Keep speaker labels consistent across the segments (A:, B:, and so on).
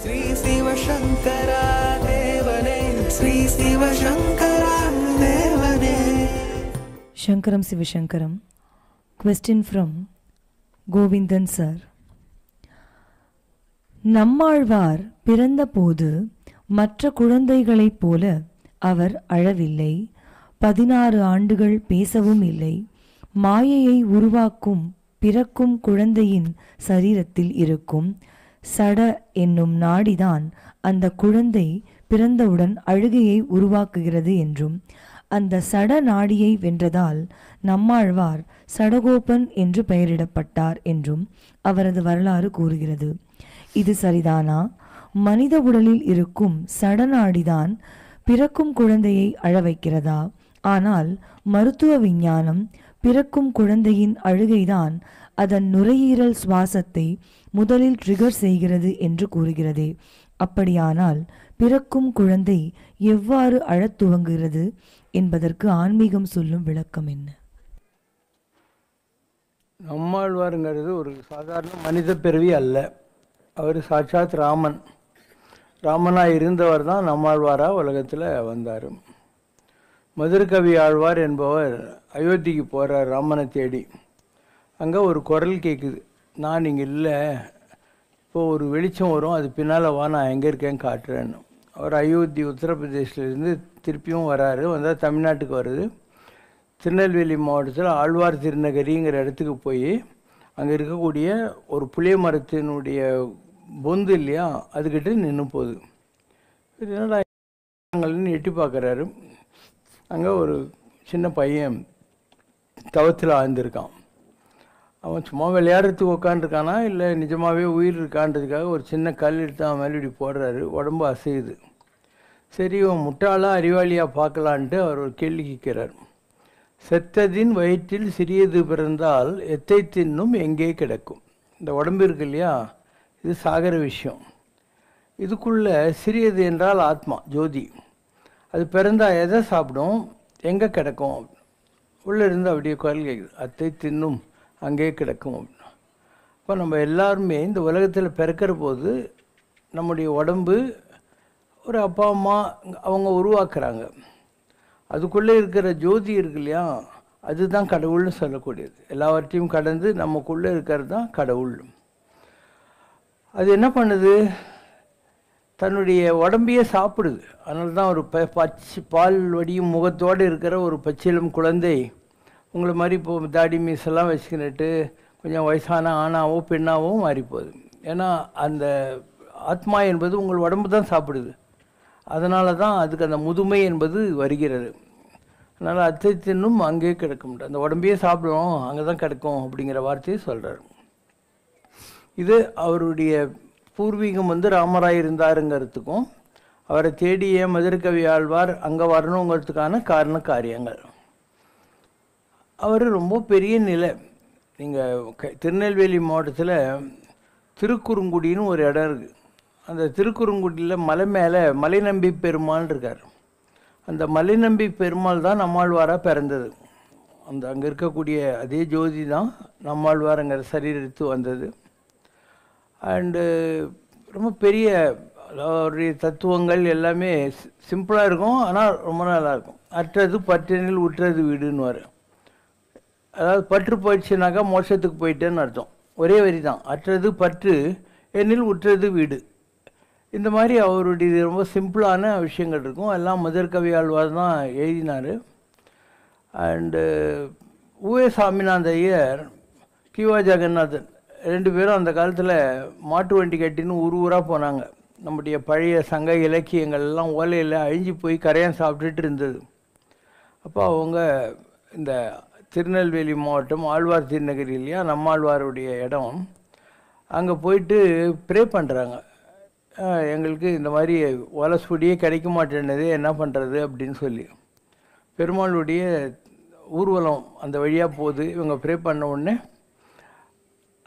A: ஸ்ரீ சிவசங்கரா தேவனே, ஸ்ரீ சிவசங்கரா தேவனே.
B: Shankaram Sivashankaram. Question from Govindan sir. Nammalvar பிறந்தபோது மற்ற குழந்தைகளைப் போல அவர் அழவில்லை. 16 ஆண்டுகள் பேசவும் இல்லை. மாயையை உருவாக்கும் பிறக்கும் குழந்தையின் சரீரத்தில் இருக்கும் சட என்னும் நாடிதான் அந்த குழந்தை பிறந்தவுடன் அழுகையை உருவாக்குகிறது என்றும், அந்த சட நாடியை வென்றதால் நம்மாழ்வார் சடகோபன் என்று பெயரிடப்பட்டார் என்றும் அவரது வரலாறு கூறுகிறது. இது சரிதானா? மனித உடலில் இருக்கும் சடநாடிதான் பிறக்கும் குழந்தையை அழ வைக்கிறதா? ஆனால் மருத்துவ விஞ்ஞானம் பிறக்கும் குழந்தையின் அழுகைதான் அதன் நுரையீரல் சுவாசத்தை முதலில் ட்ரிகர் செய்கிறது என்று கூறுகிறதே. அப்படியானால் பிறக்கும் குழந்தை எவ்வாறு அழத் துவங்குகிறது என்பதற்கு ஆன்மீகம் சொல்லும் விளக்கம் என்ன?
C: நம்மாழ்வாருங்கிறது ஒரு சாதாரண மனித பிறவி அல்ல. அவர் சாட்சாத் ராமனாக இருந்தவர் தான் நம்மாழ்வாராக உலகத்தில் வந்தார். மதுரகவி ஆழ்வார் என்பவர் அயோத்திக்கு போகிறார் ராமனை தேடி. அங்கே ஒரு குரல் கேட்குது, நான் இங்கே இல்லை, இப்போது ஒரு வெளிச்சம் வரும், அது பின்னால் வா, நான் எங்கே இருக்கேன்னு காட்டுறேன்னு. அவர் அயோத்தி உத்தரப்பிரதேசிலேருந்து திருப்பியும் வராரு. வந்தால் தமிழ்நாட்டுக்கு வருது. திருநெல்வேலி மாவட்டத்தில் ஆழ்வார் திருநகரிங்கிற இடத்துக்கு போய் அங்கே இருக்கக்கூடிய ஒரு புளிய மரத்தினுடைய பொந்து இல்லையா, அதுக்கிட்ட நின்று போகுது. என்னடா எட்டி பார்க்குறாரு. அங்கே ஒரு சின்ன பையன் தவத்தில் ஆழ்ந்திருக்கான். அவன் சும்மா விளையாடுறதுக்கு உட்காந்துருக்கானா இல்லை நிஜமாகவே உயிர் இருக்கான்றதுக்காக ஒரு சின்ன கல் எடுத்து அவன் மேலே இப்படி போடுறாரு. உடம்பு அசையுது. சரி, இவன் முட்டாளா அறிவாளியாக பார்க்கலான்ட்டு அவர் ஒரு கேள்வி கேட்கிறார். செத்ததின் வயிற்றில் சிறியது பிறந்தால் எத்தை தின்னும் எங்கே கிடக்கும்? இந்த உடம்பு இருக்கு இல்லையா, இது சாகர விஷயம். இதுக்குள்ளே சிறியது என்றால் ஆத்மா, ஜோதி. அது பிறந்தால் எதை சாப்பிடும், எங்கே கிடக்கும்? உள்ளே இருந்து அப்படியே குரல் கேட்குது, அத்தை தின்னும் அங்கே கிடக்கும் அப்படின்னா. இப்போ நம்ம எல்லாருமே இந்த உலகத்தில் பிறக்கிற போது நம்முடைய உடம்பு ஒரு அப்பா அம்மா அவங்க உருவாக்குறாங்க. அதுக்குள்ளே இருக்கிற ஜோதி இருக்கு இல்லையா, அதுதான் கடவுள்னு சொல்லக்கூடியது. எல்லாவற்றையும் கடந்து நமக்குள்ளே இருக்கிறது தான் கடவுள். அது என்ன பண்ணுது, தன்னுடைய உடம்பையே சாப்பிடுது. அதனால தான் ஒரு பால் வடியும் முகத்தோடு இருக்கிற ஒரு பச்சிலம் குழந்தை உங்களை மாதிரி இப்போது தாடி மீசெல்லாம் வச்சுக்கிட்டு கொஞ்சம் வயசான ஆணாவோ பெண்ணாவோ மாறிப்போகுது. ஏன்னா அந்த ஆத்மா என்பது உங்கள் உடம்பு தான் சாப்பிடுது. அதனால தான் அதுக்கு அந்த முதுமை என்பது வருகிறது. அதனால் அத்தை தின்னும் அங்கே கிடக்கும், அந்த உடம்பையே சாப்பிடுவோம் அங்கே தான் கிடக்கும் அப்படிங்கிற வார்த்தையை சொல்கிறார். இது அவருடைய பூர்வீகம் ராமராய் இருந்தாருங்கிறதுக்கும் அவரை தேடிய மதுரகவி ஆழ்வார் அங்கே வரணுங்கிறதுக்கான காரண காரியங்கள். அவர் ரொம்ப பெரிய நிலை. நீங்கள் திருநெல்வேலி மாவட்டத்தில் திருக்குறுங்குடின்னு ஒரு இடம் இருக்குது. அந்த திருக்குறுங்குடியில் மலை மேலே மலைநம்பி பெருமாள் இருக்கார். அந்த மலைநம்பி பெருமாள் தான் நம்மாழ்வாராக பிறந்தது. அந்த அங்கே இருக்கக்கூடிய அதே ஜோதி தான் நம்மாழ்வாருங்கிற சரீரத்து வந்தது. அண்டு ரொம்ப பெரிய அவருடைய தத்துவங்கள் எல்லாமே சிம்பிளாக இருக்கும், ஆனால் ரொம்ப நல்லாயிருக்கும். அற்றது பற்றினில் உற்றது வீடுன்னு வரும். அதாவது பற்று போயிடுச்சுனாக்கா மோட்சத்துக்கு போயிட்டேன்னு அர்த்தம். ஒரே வரி தான், அற்றது பற்று எனில் உற்றது வீடு. இந்த மாதிரி அவருடைய ரொம்ப சிம்பிளான விஷயங்கள் இருக்கும். எல்லாம் மதுரகவி ஆழ்வார் தான் எழுதினார். அண்டு ஊவே சாமிநாத ஐயர், கிவா ஜெகநாதன் ரெண்டு பேரும் அந்த காலத்தில் மாட்டு வண்டி கட்டின்னு ஊராக போனாங்க. நம்முடைய பழைய சங்க இலக்கியங்கள் எல்லாம் ஓலையில் அழிஞ்சு போய் கரையான் சாப்பிட்டுட்டு இருந்தது. அப்போ அவங்க இந்த திருநெல்வேலி மாவட்டம் ஆழ்வார் திருநகரி இல்லையா, நம்மாழ்வாருடைய இடம், அங்கே போயிட்டு ப்ரே பண்ணுறாங்க. எங்களுக்கு இந்த மாதிரி ஓலசுடியே கிடைக்க மாட்டேன்னது, என்ன பண்ணுறது அப்படின்னு சொல்லி. பெருமாளுடைய ஊர்வலம் அந்த வழியாக போகுது. இவங்க ப்ரே பண்ண உடனே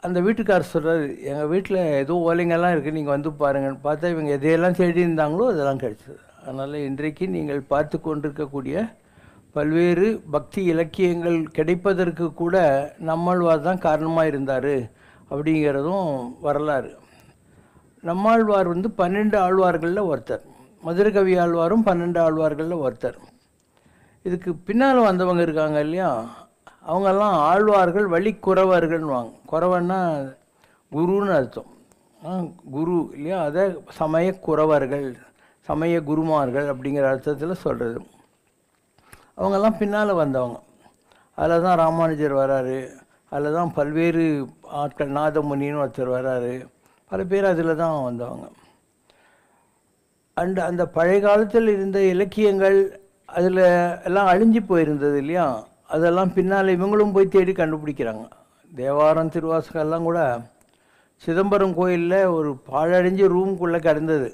C: அந்த வீட்டுக்காரர் சொல்கிறார், எங்கள் வீட்டில் ஏதோ ஓலைங்கெல்லாம் இருக்குது, நீங்கள் வந்து பாருங்கன்னு. பார்த்தா இவங்க எதையெல்லாம் தேடி இருந்தாங்களோ அதெல்லாம் கிடச்சிது. அதனால் இன்றைக்கு நீங்கள் பார்த்து கொண்டிருக்கக்கூடிய பல்வேறு பக்தி இலக்கியங்கள் கிடைப்பதற்கு கூட நம்மாழ்வார் தான் காரணமாக இருந்தார் அப்படிங்கிறதும் வரலாறு. நம்மாழ்வார் 12 ஆழ்வார்களில் ஒருத்தர். மதுரகவி ஆழ்வாரும் 12 ஆழ்வார்களில் ஒருத்தர். இதுக்கு பின்னால் வந்தவங்க இருக்காங்க இல்லையா, அவங்கெல்லாம் ஆழ்வார்கள் வழிக்குறவர்கள்வாங்க. குறவன்னா குருன்னு அர்த்தம். குரு இல்லையா, அதை சமய குறவர்கள், சமய குருமார்கள் அப்படிங்கிற அர்த்தத்தில் சொல்கிறது. அவங்கெல்லாம் பின்னால் வந்தவங்க. அதில் தான் ராமானுஜர் வராரு, அதில் தான் பல்வேறு ஆட்கள், நாதமுனின்னு ஒருத்தர் வராரு, பல பேர் அதில் தான் வந்தவங்க. அந்த பழைய காலத்தில் இருந்த இலக்கியங்கள் அதில் எல்லாம் அழிஞ்சு போயிருந்தது இல்லையா, அதெல்லாம் பின்னால் இவங்களும் போய் தேடி கண்டுபிடிக்கிறாங்க. தேவாரம் திருவாசகம் எல்லாம் கூட சிதம்பரம் கோயிலில் ஒரு பாழடைஞ்ச ரூமுக்குள்ளே கிடந்தது.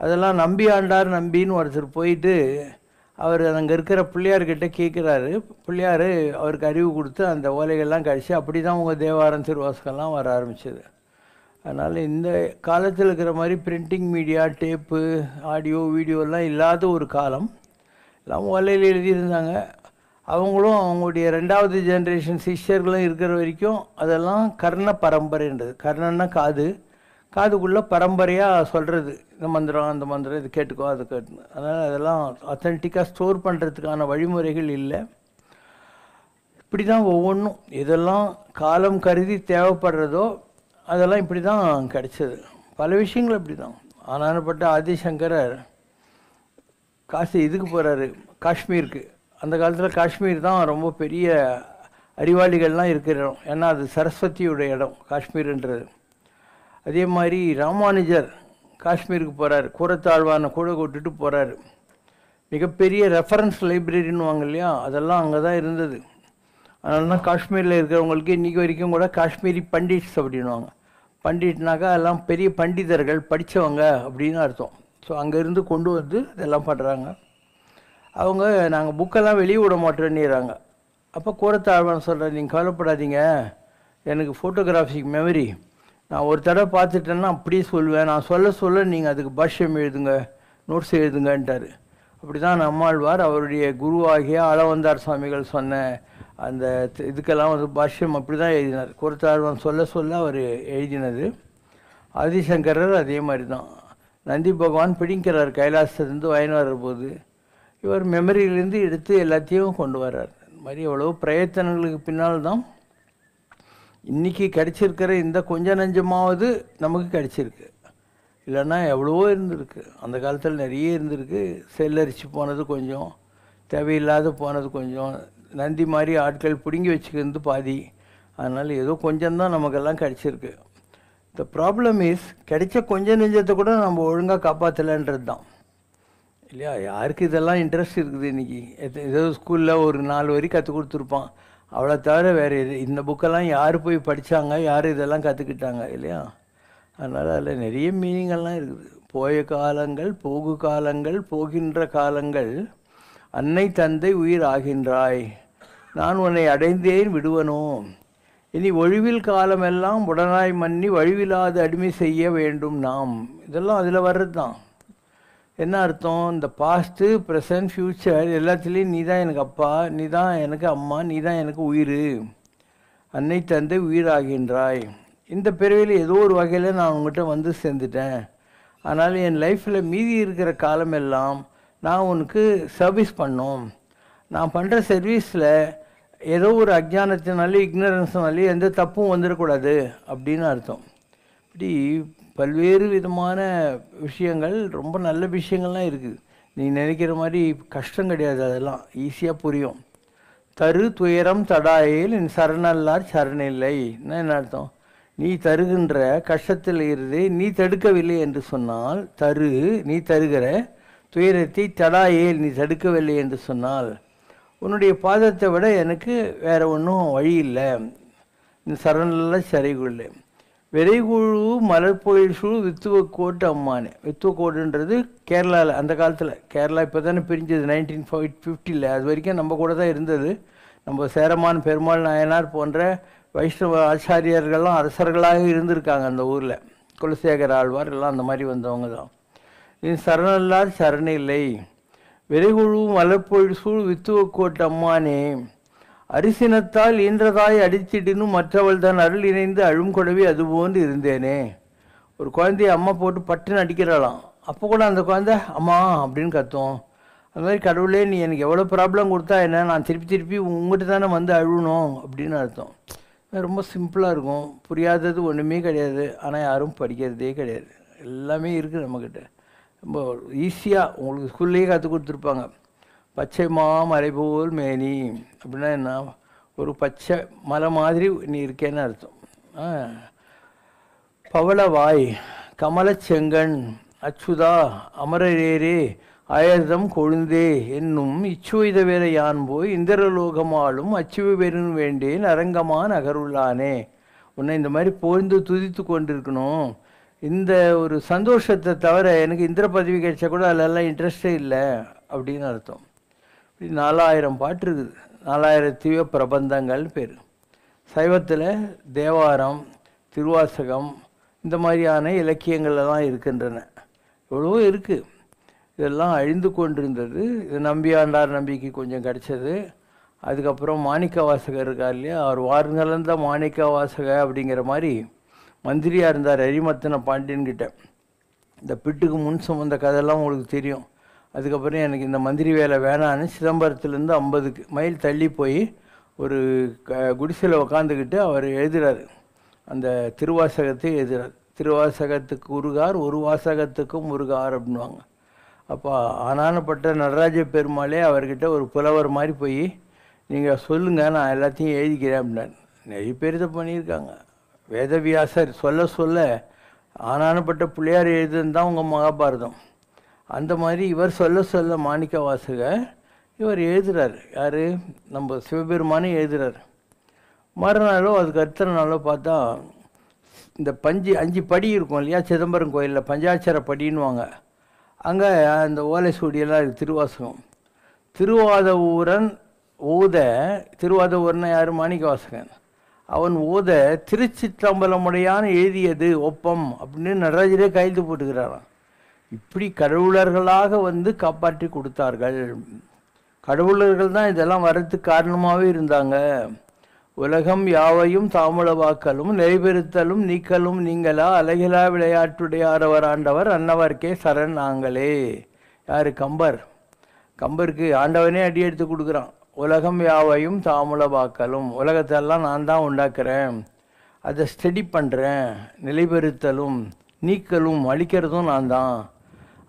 C: அதெல்லாம் நம்பி ஆண்டார் நம்பின்னு ஒருத்தர் போயிட்டு அவர் அங்கே இருக்கிற பிள்ளையார்கிட்ட கேட்குறாரு. பிள்ளையார் அவருக்கு அறிவு கொடுத்து அந்த ஓலைகள்லாம் கழிச்சு அப்படி தான் உங்கள் தேவாரம் திருவாசகம்லாம் வர ஆரம்பிச்சது. அதனால் இந்த காலத்தில் இருக்கிற மாதிரி பிரிண்டிங் மீடியா, டேப்பு, ஆடியோ, வீடியோலாம் இல்லாத ஒரு காலம். எல்லாம் ஓலையில் எழுதியிருந்தாங்க. அவங்களும் அவங்களுடைய 2வது ஜென்ரேஷன் சிஷ்யர்களும் இருக்கிற வரைக்கும் அதெல்லாம் கர்ண பரம்பரைன்றது. கர்ணன்னா காது, காதுக்குள்ளே பரம்பரையாக சொல்கிறது, இந்த மந்திரம் அந்த மந்திரம், இது கேட்டுக்கோ அது கேட்டுன்னு. அதனால் அதெல்லாம் அத்தன்டிக்காக ஸ்டோர் பண்ணுறதுக்கான வழிமுறைகள் இல்லை. இப்படி தான் ஒவ்வொன்றும் எதெல்லாம் காலம் கருதி தேவைப்படுறதோ அதெல்லாம் இப்படி தான் கிடச்சிது. பல விஷயங்கள் இப்படி தான். ஆனானப்பட்ட ஆதிசங்கரர் இதுக்கு போகிறாரு, காஷ்மீருக்கு. அந்த காலத்தில் காஷ்மீர் தான் ரொம்ப பெரிய அறிவாளிகள்லாம் இருக்கிற இடம். ஏன்னா அது சரஸ்வதியுடைய இடம் காஷ்மீர்ன்றது. அதே மாதிரி ராமானுஜர் காஷ்மீருக்கு போகிறார், கூரத்தாழ்வானை கூட கூட்டுட்டு போகிறாரு. மிகப்பெரிய ரெஃபரன்ஸ் லைப்ரரின்னு வாங்க இல்லையா, அதெல்லாம் அங்கே தான் இருந்தது. அதனால தான் காஷ்மீரில் இருக்கிறவங்களுக்கு இன்றைக்கி வரைக்கும் கூட காஷ்மீரி பண்டிட்ஸ் அப்படின்வாங்க. பண்டிட்னாக்கா எல்லாம் பெரிய பண்டிதர்கள், படித்தவங்க அப்படின்னு அர்த்தம். ஸோ அங்கேருந்து கொண்டு வந்து இதெல்லாம் பண்ணுறாங்க. அவங்க நாங்கள் புக்கெல்லாம் வெளியே விட மாட்டோன்னுறாங்க. அப்போ கூரத்தாழ்வான் சொல்கிறேன், நீங்கள் கவலைப்படாதீங்க, எனக்கு ஃபோட்டோகிராஃபிக் மெமரி, நான் ஒரு தடவை பார்த்துட்டேன்னா அப்படியே சொல்லுவேன், நான் சொல்ல நீங்கள் அதுக்கு பாஷ்யம் எழுதுங்க, நோட்ஸ் எழுதுங்கன்ட்டார். அப்படி தான் நம்மாழ்வார் அவருடைய குருவாகிய ஆளவந்தார் சுவாமிகள் சொன்ன அந்த இதுக்கெல்லாம் பாஷ்யம் அப்படி தான் எழுதினார். கூரத்தாழ்வான் சொல்ல அவர் எழுதினது. ஆதிசங்கரர் அதே மாதிரி தான். நந்தி பகவான் பிடிக்கிறார் கைலாசத்துலேருந்து வாங்கின்னு வர்ற போது, இவர் மெமரியிலேருந்து எடுத்து எல்லாத்தையும் கொண்டு வர்றார். இந்த மாதிரி எவ்வளோ பிரயத்தனங்களுக்கு பின்னால் தான் இன்றைக்கி கிடச்சிருக்கிற இந்த கொஞ்சம் நஞ்சமாவது நமக்கு கிடச்சிருக்கு. இல்லைன்னா எவ்வளவோ இருந்திருக்கு. அந்த காலத்தில் நிறைய இருந்திருக்கு. செல்லரிச்சு போனது கொஞ்சம், தேவையில்லாத போனது கொஞ்சம், நந்தி மாதிரி ஆட்கள் பிடுங்கி வச்சுக்கிறது பாதி. அதனால் ஏதோ கொஞ்சம்தான் நமக்கெல்லாம் கிடச்சிருக்கு. த ப்ராப்ளம் இஸ், கிடைச்ச கொஞ்சம் நெஞ்சத்தை கூட நம்ம ஒழுங்காக காப்பாற்றலைன்றது தான் இல்லையா. யாருக்கு இதெல்லாம் இன்ட்ரெஸ்ட் இருக்குது இன்றைக்கி? ஏதோ ஸ்கூலில் ஒரு 4 வரி கற்றுக் கொடுத்துருப்பான், அவ்வளோ தவிர வேறு இந்த புக்கெல்லாம் யார் போய் படித்தாங்க, யார் இதெல்லாம் கற்றுக்கிட்டாங்க இல்லையா. அதனால் அதில் நிறைய மீனிங்கெல்லாம் இருக்குது. போய காலங்கள், போகு காலங்கள், போகின்ற காலங்கள், அன்னை தந்தை உயிர் ஆகின்றாய், நான் உன்னை அடைந்தேன் விடுவனோ, இனி ஒழிவில் காலமெல்லாம் உடனாய் மன்னி வழிவில்லாத அடிமை செய்ய வேண்டும் நாம். இதெல்லாம் அதில் வர்றது தான். என்ன அர்த்தம்? இந்த பாஸ்ட்டு, ப்ரெசன்ட், ஃப்யூச்சர் எல்லாத்துலேயும் நீ தான் எனக்கு அப்பா, நீ தான் எனக்கு அம்மா, நீ தான் எனக்கு உயிர், அன்னை தந்தை உயிர் ஆகின்றாய். இந்த பிறவியில் ஏதோ ஒரு வகையில் நான் உங்கள்கிட்ட வந்து சேர்ந்துட்டேன். அதனால் என் லைஃப்பில் மீதி இருக்கிற காலமெல்லாம் நான் உனக்கு சர்வீஸ் பண்ணோம். நான் பண்ணுற சர்வீஸில் ஏதோ ஒரு அஜ்ஞானத்தினாலே, இக்னரன்ஸ்னாலே எந்த தப்பும் வந்துடக்கூடாது அப்படின்னு அர்த்தம். இப்படி பல்வேறு விதமான விஷயங்கள், ரொம்ப நல்ல விஷயங்கள்லாம் இருக்குது. நீ நினைக்கிற மாதிரி கஷ்டம் கிடையாது, அதெல்லாம் ஈஸியாக புரியும். தரு துயரம் தடாயில் என் சரணல்லார் சரணில்லை. என்ன அர்த்தம்? நீ தருகின்ற கஷ்டத்தில் இருந்து நீ தடுக்கவில்லை என்று சொன்னால், நீ தருகிற துயரத்தை தடாயேல் நீ தடுக்கவில்லை என்று சொன்னால், உன்னுடைய பாதத்தை விட எனக்கு வேறு ஒன்றும் வழி இல்லை, சரணல்ல சரிகுள்ளே. விரைகுழு மலர்பொழில் சூழ் வித்துவக்கோட்டு அம்மானே. வித்துவக்கோடுன்றது கேரளாவில், அந்த காலத்தில் கேரளா இப்போ தானே பிரிஞ்சது 1950. அது வரைக்கும் நம்ம கூட தான் இருந்தது. நம்ம சேரமான் பெருமாள் நாயனார் போன்ற வைஷ்ணவ ஆச்சாரியர்கள்லாம் அரசர்களாக இருந்திருக்காங்க அந்த ஊரில். குலசேகர ஆழ்வார் எல்லாம் அந்த மாதிரி வந்தவங்க தான். நீ சரணல்லார் சரணில்லை, விரைகுழு மலர்பொழில் சூழ் வித்துவக்கோட்டு அம்மானே, அரிசினத்தால் ஈன்றதாய் அடித்திடினும் மற்றவள் தான் அருள் இணைந்து அழும் கொடவி அதுபோன்று இருந்தேனே. ஒரு குழந்தைய அம்மா போட்டு பட்டுன்னு அடிக்கிறாளாம். அப்போ கூட அந்த குழந்தை அம்மா அப்படின்னு கத்தும். அது மாதிரி கடவுளே நீ எனக்கு எவ்வளோ ப்ராப்ளம் கொடுத்தா என்ன, நான் திருப்பி திருப்பி உங்கள்கிட்ட தானே வந்து அழுகணும் அப்படின்னு அர்த்தம். ரொம்ப சிம்பிளாக இருக்கும். புரியாதது ஒன்றுமே கிடையாது. ஆனால் யாரும் படிக்கிறதே கிடையாது. எல்லாமே இருக்குது நம்மக்கிட்ட. ரொம்ப ஈஸியாக உங்களுக்கு ஸ்கூல்லேயே கற்றுக் கொடுத்துருப்பாங்க. பச்சை மலை போல் மேனி அப்படின்னா என்ன, ஒரு பச்சை மலை மாதிரி நீ இருக்கேன்னு அர்த்தம். பவளவாய் கமலச்செங்கண் அச்சுதா அமரரேரே அயர்தம் கொழுந்தே என்னும் இச்சுவைத வேற யான் போய் இந்திரலோகமாலும் அச்சுவை பெருன்னு வேண்டேன் அரங்கமா நகருள்ளானே. உன்னை இந்த மாதிரி போய்ந்து துதித்து கொண்டிருக்கணும். இந்த ஒரு சந்தோஷத்தை தவிர எனக்கு இந்திர பதவி கிடைச்சா கூட அதிலெல்லாம் இன்ட்ரெஸ்டே இல்லை அப்படின்னு அர்த்தம். இப்படி 4000 பாட்டு இருக்குது. 4000 பிரபந்தங்கள் பேர். சைவத்தில் தேவாரம், திருவாசகம் இந்த மாதிரியான இலக்கியங்கள்லாம் இருக்கின்றன. எவ்வளவோ இருக்குது. இதெல்லாம் அழிந்து கொண்டிருந்தது. இது நம்பியாண்டார் நம்பிக்கை கொஞ்சம் கிடச்சது. அதுக்கப்புறம் மாணிக்க வாசகர் இருக்கார் இல்லையா, அவர் வார்கலந்த மாணிக்க வாசக அப்படிங்கிற மாதிரி மந்திரியாக இருந்தார் அரிமத்தன பாண்டியன்கிட்ட. இந்த பிட்டுக்கு முன் சுமந்த கதையெல்லாம் உங்களுக்கு தெரியும். அதுக்கப்புறம் எனக்கு இந்த மந்திரி வேலை வேணான்னு சிதம்பரத்துலேருந்து 50 மைல் தள்ளி போய் ஒரு குடிசையில் உக்காந்துக்கிட்டு அவர் எழுதுகிறார். அந்த திருவாசகத்தை எழுதுகிறார். திருவாசகத்துக்கு உருகார், ஒரு வாசகத்துக்கும் உருகார் அப்படின்வாங்க. அப்போ ஆனானப்பட்ட நடராஜ பெருமாளே அவர்கிட்ட ஒரு புலவர் மாதிரி போய் நீங்கள் சொல்லுங்கள், நான் எல்லாத்தையும் எழுதிக்கிறேன் அப்படின்னார். நிறைய பேர் இதை பண்ணியிருக்காங்க. வேதவியாசர் சொல்ல சொல்ல ஆனானப்பட்ட பிள்ளையார் எழுதுன்னு தான் உங்கள் மகாபாரதம். அந்த மாதிரி இவர் சொல்ல சொல்ல மாணிக்க வாசகர் இவர் எழுதுகிறார். யார்? நம்ம சிவபெருமானே எழுதுகிறார். மறுநாளோ அதுக்கு அடுத்த நாளோ பார்த்தா இந்த 5 படி இருக்கும் இல்லையா, சிதம்பரம் கோயிலில் பஞ்சாட்சர படின்னுவாங்க. அங்கே அந்த ஓலை சூடியெல்லாம் இருக்குது. திருவாசகம் திருவாதவூரன் ஓத, திருவாதவூரன் யார்? மாணிக்க வாசகன். அவன் ஓத திருச்சிற்றம்பலமுடையான எழுதியது ஒப்பம் அப்படின்னு நடராஜரே கையெழுத்து போட்டுக்கிறாராம். இப்படி கடவுளர்களாக வந்து காப்பாற்றி கொடுத்தார்கள். கடவுளர்கள் தான் இதெல்லாம் வர்றதுக்கு காரணமாகவே இருந்தாங்க. உலகம் யாவையும் தாமுளவாக்கலும் நிறைபெறுத்தலும் நீக்கலும் நீங்களா அழகிலா விளையாட்டுடையாரவர் ஆண்டவர் அன்னவர்க்கே சரண் நாங்களே. யார்? கம்பர். கம்பருக்கு ஆண்டவனே அடி எடுத்து கொடுக்குறான். உலகம் யாவையும் தாமுளவாக்கலும், உலகத்தெல்லாம் நான் தான் உண்டாக்குறேன், அதை ஸ்டடி பண்ணுறேன். நிலைபெறுத்தலும் நீக்கலும் அழிக்கிறதும் நான் தான்.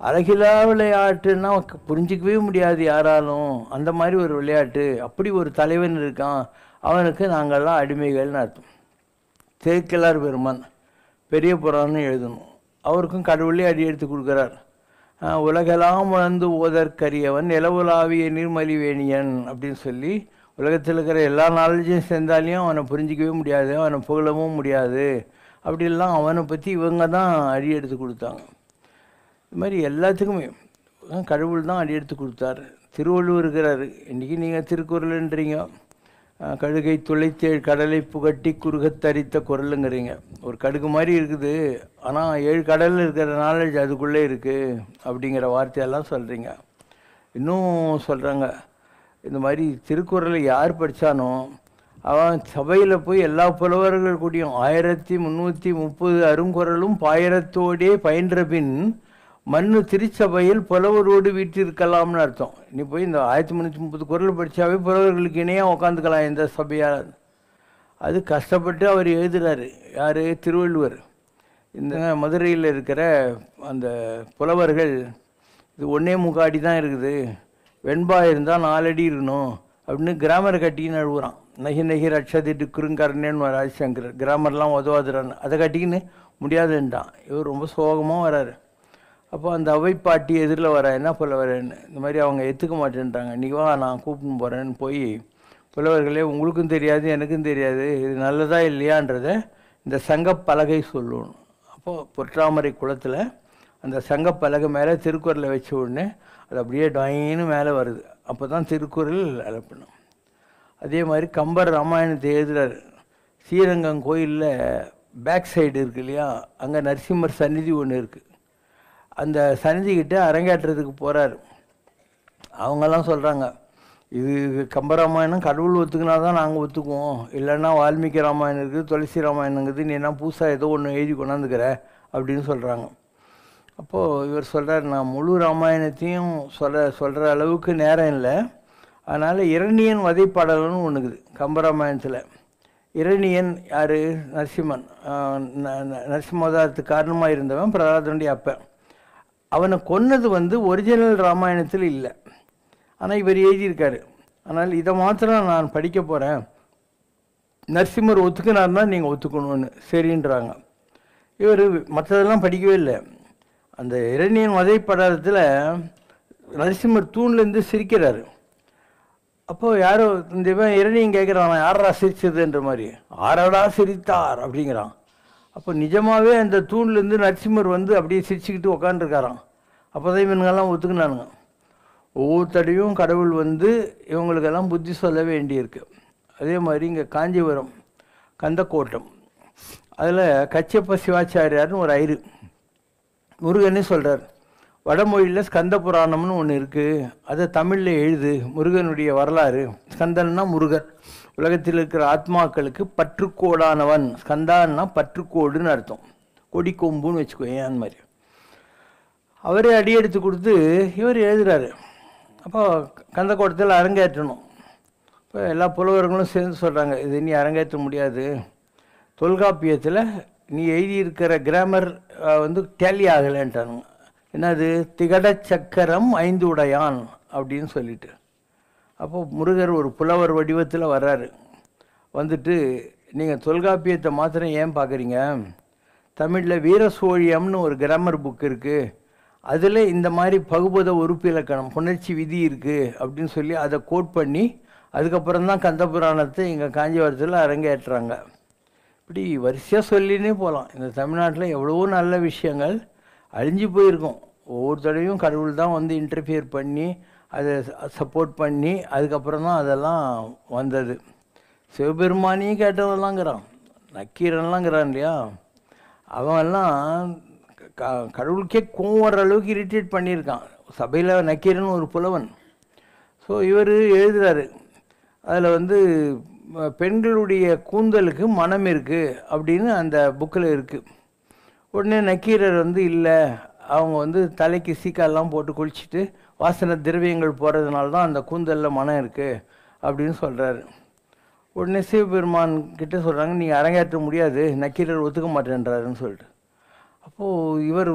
C: அழகிலா விளையாட்டுன்னா புரிஞ்சிக்கவே முடியாது யாராலும். அந்த மாதிரி ஒரு விளையாட்டு. அப்படி ஒரு தலைவன் இருக்கான், அவனுக்கு நாங்கள்லாம் அடிமைகள்னு அர்த்தம். திருக்கிழார் பெருமான் பெரிய புராணம் எழுதணும். அவருக்கும் கடவுளே அடி எடுத்து கொடுக்குறார். உலகெல்லாம் உணர்ந்து ஓதற்கரியவன் நிலவுலாவிய நீர்மலிவேணியன் அப்படின்னு சொல்லி உலகத்தில் இருக்கிற எல்லா நாலேஜையும் சேர்ந்தாலையும் அவனை புரிஞ்சிக்கவே முடியாது, அவனை புகழவும் முடியாது. அப்படிலாம் அவனை பற்றி இவங்க தான் அடி எடுத்து கொடுத்தாங்க. இது மாதிரி எல்லாத்துக்குமே கடவுள் தான் அடி எடுத்து கொடுத்தார். திருவள்ளுவர் இருக்கிறார். இன்றைக்கி நீங்கள் திருக்குறள்ன்றீங்க, கழுகை துளைத்தேழ் கடலை புகட்டி குறுகத்தரித்த குரலுங்கிறீங்க. ஒரு கடுகு மாதிரி இருக்குது, ஆனால் 7 கடலில் இருக்கிற நாலேஜ் அதுக்குள்ளே இருக்குது அப்படிங்கிற வார்த்தையெல்லாம் சொல்கிறீங்க. இன்னும் சொல்கிறாங்க, இந்த மாதிரி திருக்குறளை யார் படித்தானோ அவன் சபையில் போய் எல்லா புலவர்கள் கூடியும் 1330 அருங்குறளும் பாயிரத்தோடே பயின்ற பின் மண்ணு திருச்சபையில் புலவரோடு வீட்டிருக்கலாம்னு அர்த்தம். நீ போய் இந்த 1330 குறள் படித்தாவே புலவர்களுக்கு இணையாக உட்காந்துக்கலாம் இந்த சபையால். அது கஷ்டப்பட்டு அவர் எழுதுகிறாரு. யார்? திருவள்ளுவர். இந்த மதுரையில் இருக்கிற அந்த புலவர்கள் இது 1.25 அடி தான் இருக்குது, வெண்பா இருந்தால் 4 அடி இருக்கணும் அப்படின்னு கிராமர் கட்டின்னு அழுகுறான். நகி நகி ரட்சத்திட்டு குறுங்கரனேன்னு வர ஆதிசங்கர். கிராமர்லாம் உதவாதுறான்னு அதை கட்டிக்கின்னு முடியாதுன்ட்டான். இவர் ரொம்ப சோகமாக வராரு. அப்போ அந்த அவைப்பாட்டி எதிரில் வர என்ன புலவரேன்னு, இந்த மாதிரி அவங்க ஏற்றுக்க மாட்டேன்ட்டாங்க. நீ வா நான் கூப்பிட்டு போகிறேன்னு போய், புலவர்களே உங்களுக்கும் தெரியாது எனக்கும் தெரியாது, இது நல்லதா இல்லையான்றதை இந்த சங்கப்பலகை சொல்லணும். அப்போது பொற்றாமரை குளத்தில் அந்த சங்கப்பலகை மேலே திருக்குறளை வச்ச உடனே அது அப்படியே டாயின்னு மேலே வருது. அப்போ தான் திருக்குறள் அலப்பணும். அதே மாதிரி கம்பர் ராமாயணத்தை எழுதுகிறார். ஸ்ரீரங்கம் கோயிலில் பேக் சைடு இருக்கு இல்லையா, அங்கே நரசிம்மர் சந்நிதி ஒன்று இருக்குது. அந்த சந்நிதிக்கிட்ட அரங்கேற்றத்துக்கு போகிறார். அவங்கெல்லாம் சொல்கிறாங்க, இது கம்பராமாயணம் கடவுள் ஒத்துக்கினா தான் நாங்கள் ஒத்துக்குவோம், இல்லைன்னா வால்மீகி ராமாயணம் இருக்குது, துளசி ராமாயணங்கிறது, நீ என்ன புதுசாக ஏதோ ஒன்று எழுதி கொண்டாந்துக்கிற அப்படின்னு சொல்கிறாங்க. அப்போது இவர் சொல்கிறார், நான் முழு ராமாயணத்தையும் சொல்கிற அளவுக்கு நேரம் இல்லை, அதனால் இரணியன் வதைப்பாடல்னு ஒன்று இருக்குது கம்பராமாயணத்தில். இரணியன் யார்? நரசிம்மன். நரசிம்மவதாரத்துக்கு காரணமாக இருந்தவன் பிரகலாதனுடைய அப்பன். அவனை கொன்னது ஒரிஜினல் ராமாயணத்தில் இல்லை, ஆனால் இவர் எழுதியிருக்காரு. ஆனால் இதை மாத்திரம் நான் படிக்க போகிறேன், நரசிம்மர் ஒத்துக்கினார்னா நீங்கள் ஒத்துக்கணும்னு சரின்றாங்க. இவர் மற்றதெல்லாம் படிக்கவே இல்லை. அந்த இரணியன் வதைப்படத்தில் நரசிம்மர் தூண்லேருந்து சிரிக்கிறாரு. அப்போது யாரோ இந்த இவன் இரணியன் கேட்குறான், யாரா சிரிச்சதுன்ற மாதிரி. ஆரடா சிரித்தார் அப்படிங்கிறான். அப்போ நிஜமாகவே அந்த தூண்லேருந்து நரசிம்மர் அப்படியே சிரிச்சுக்கிட்டு உக்காண்டிருக்காராம். அப்போ தான் இவனுங்கெல்லாம் ஒத்துக்கினானுங்க. ஒவ்வொருத்தடையும் கடவுள் இவங்களுக்கெல்லாம் புத்தி சொல்ல வேண்டியிருக்கு. அதே மாதிரி இங்கே காஞ்சிபுரம் கந்தக்கோட்டம், அதில் கச்சப்ப சிவாச்சாரியார்னு ஒரு ஐயரு முருகனே சொல்கிறார், வடமொழியில் ஸ்கந்த புராணம்னு ஒன்று இருக்குது, அதை தமிழில் எழுது, முருகனுடைய வரலாறு. ஸ்கந்தன்னா முருகன், உலகத்தில் இருக்கிற ஆத்மாக்களுக்கு பற்றுக்கோடானவன். ஸ்கந்தான்னா பற்றுக்கோடுன்னு அர்த்தம், கொடி கொம்புன்னு வச்சுக்கோங்க. அந்த மாதிரி அவரே அடி எடுத்து கொடுத்து இவர் எழுதுகிறாரு. அப்போ கந்தக்கோட்டத்தில் அரங்கேற்றணும். இப்போ எல்லா புலவர்களும் சேர்ந்து சொல்கிறாங்க, இது நீ அரங்கேற்ற முடியாது, தொல்காப்பியத்தில் நீ எழுதியிருக்கிற கிராமர் டேலி ஆகலைன்ட்டானுங்க. என்னது? திகட சக்கரம் 5 உடையான் அப்படின்னு சொல்லிட்டு. அப்போது முருகர் ஒரு புலவர் வடிவத்தில் வர்றாரு. நீங்கள் தொல்காப்பியத்தை மாத்திரம் ஏன் பார்க்குறீங்க? தமிழில் வீரசோழியம்னு ஒரு கிராமர் புக் இருக்குது, அதில் இந்த மாதிரி பகுபத உறுப்பு இலக்கணம் புணர்ச்சி விதி இருக்குது அப்படின்னு சொல்லி அதை கோட் பண்ணி அதுக்கப்புறம் தான் கந்தபுராணத்தை எங்கள் காஞ்சிபுரத்தில் அரங்கேற்றுறாங்க. இப்படி வரிசையாக சொல்லினே போகலாம். இந்த தமிழ்நாட்டில் எவ்வளவோ நல்ல விஷயங்கள் அழிஞ்சு போயிருக்கும். ஒவ்வொரு தடவையும் கடவுள் தான் இன்டர்ஃபியர் பண்ணி அதை சப்போர்ட் பண்ணி அதுக்கப்புறம் தான் அதெல்லாம் வந்தது. சிவபெருமானியும் கேட்டவெல்லாங்கிறான், நக்கீரன்லாங்கிறான் இல்லையா, அவன்லாம் கடவுளுக்கே கோவம் வர்ற அளவுக்கு இரிட்டேட் பண்ணியிருக்கான். சபையில் நக்கீரன் ஒரு புலவன். ஸோ இவர் எழுதுகிறாரு, அதில் பெண்களுடைய கூந்தலுக்கு மனம் இருக்குது அப்படின்னு அந்த புக்கில் இருக்குது. உடனே நக்கீரர் இல்லை, அவங்க தலைக்கு சீக்காலாம் போட்டு குளிச்சுட்டு வாசனை திரவியங்கள் போகிறதுனால தான் அந்த கூந்தலில் மனம் இருக்குது அப்படின்னு சொல்கிறாரு. உடனே சிவபெருமான் கிட்டே சொல்கிறாங்க, நீங்கள் அரங்கேற்ற முடியாது, நக்கீரர் ஒத்துக்க மாட்டேன்றாருன்னு சொல்லிட்டு. அப்போது இவர்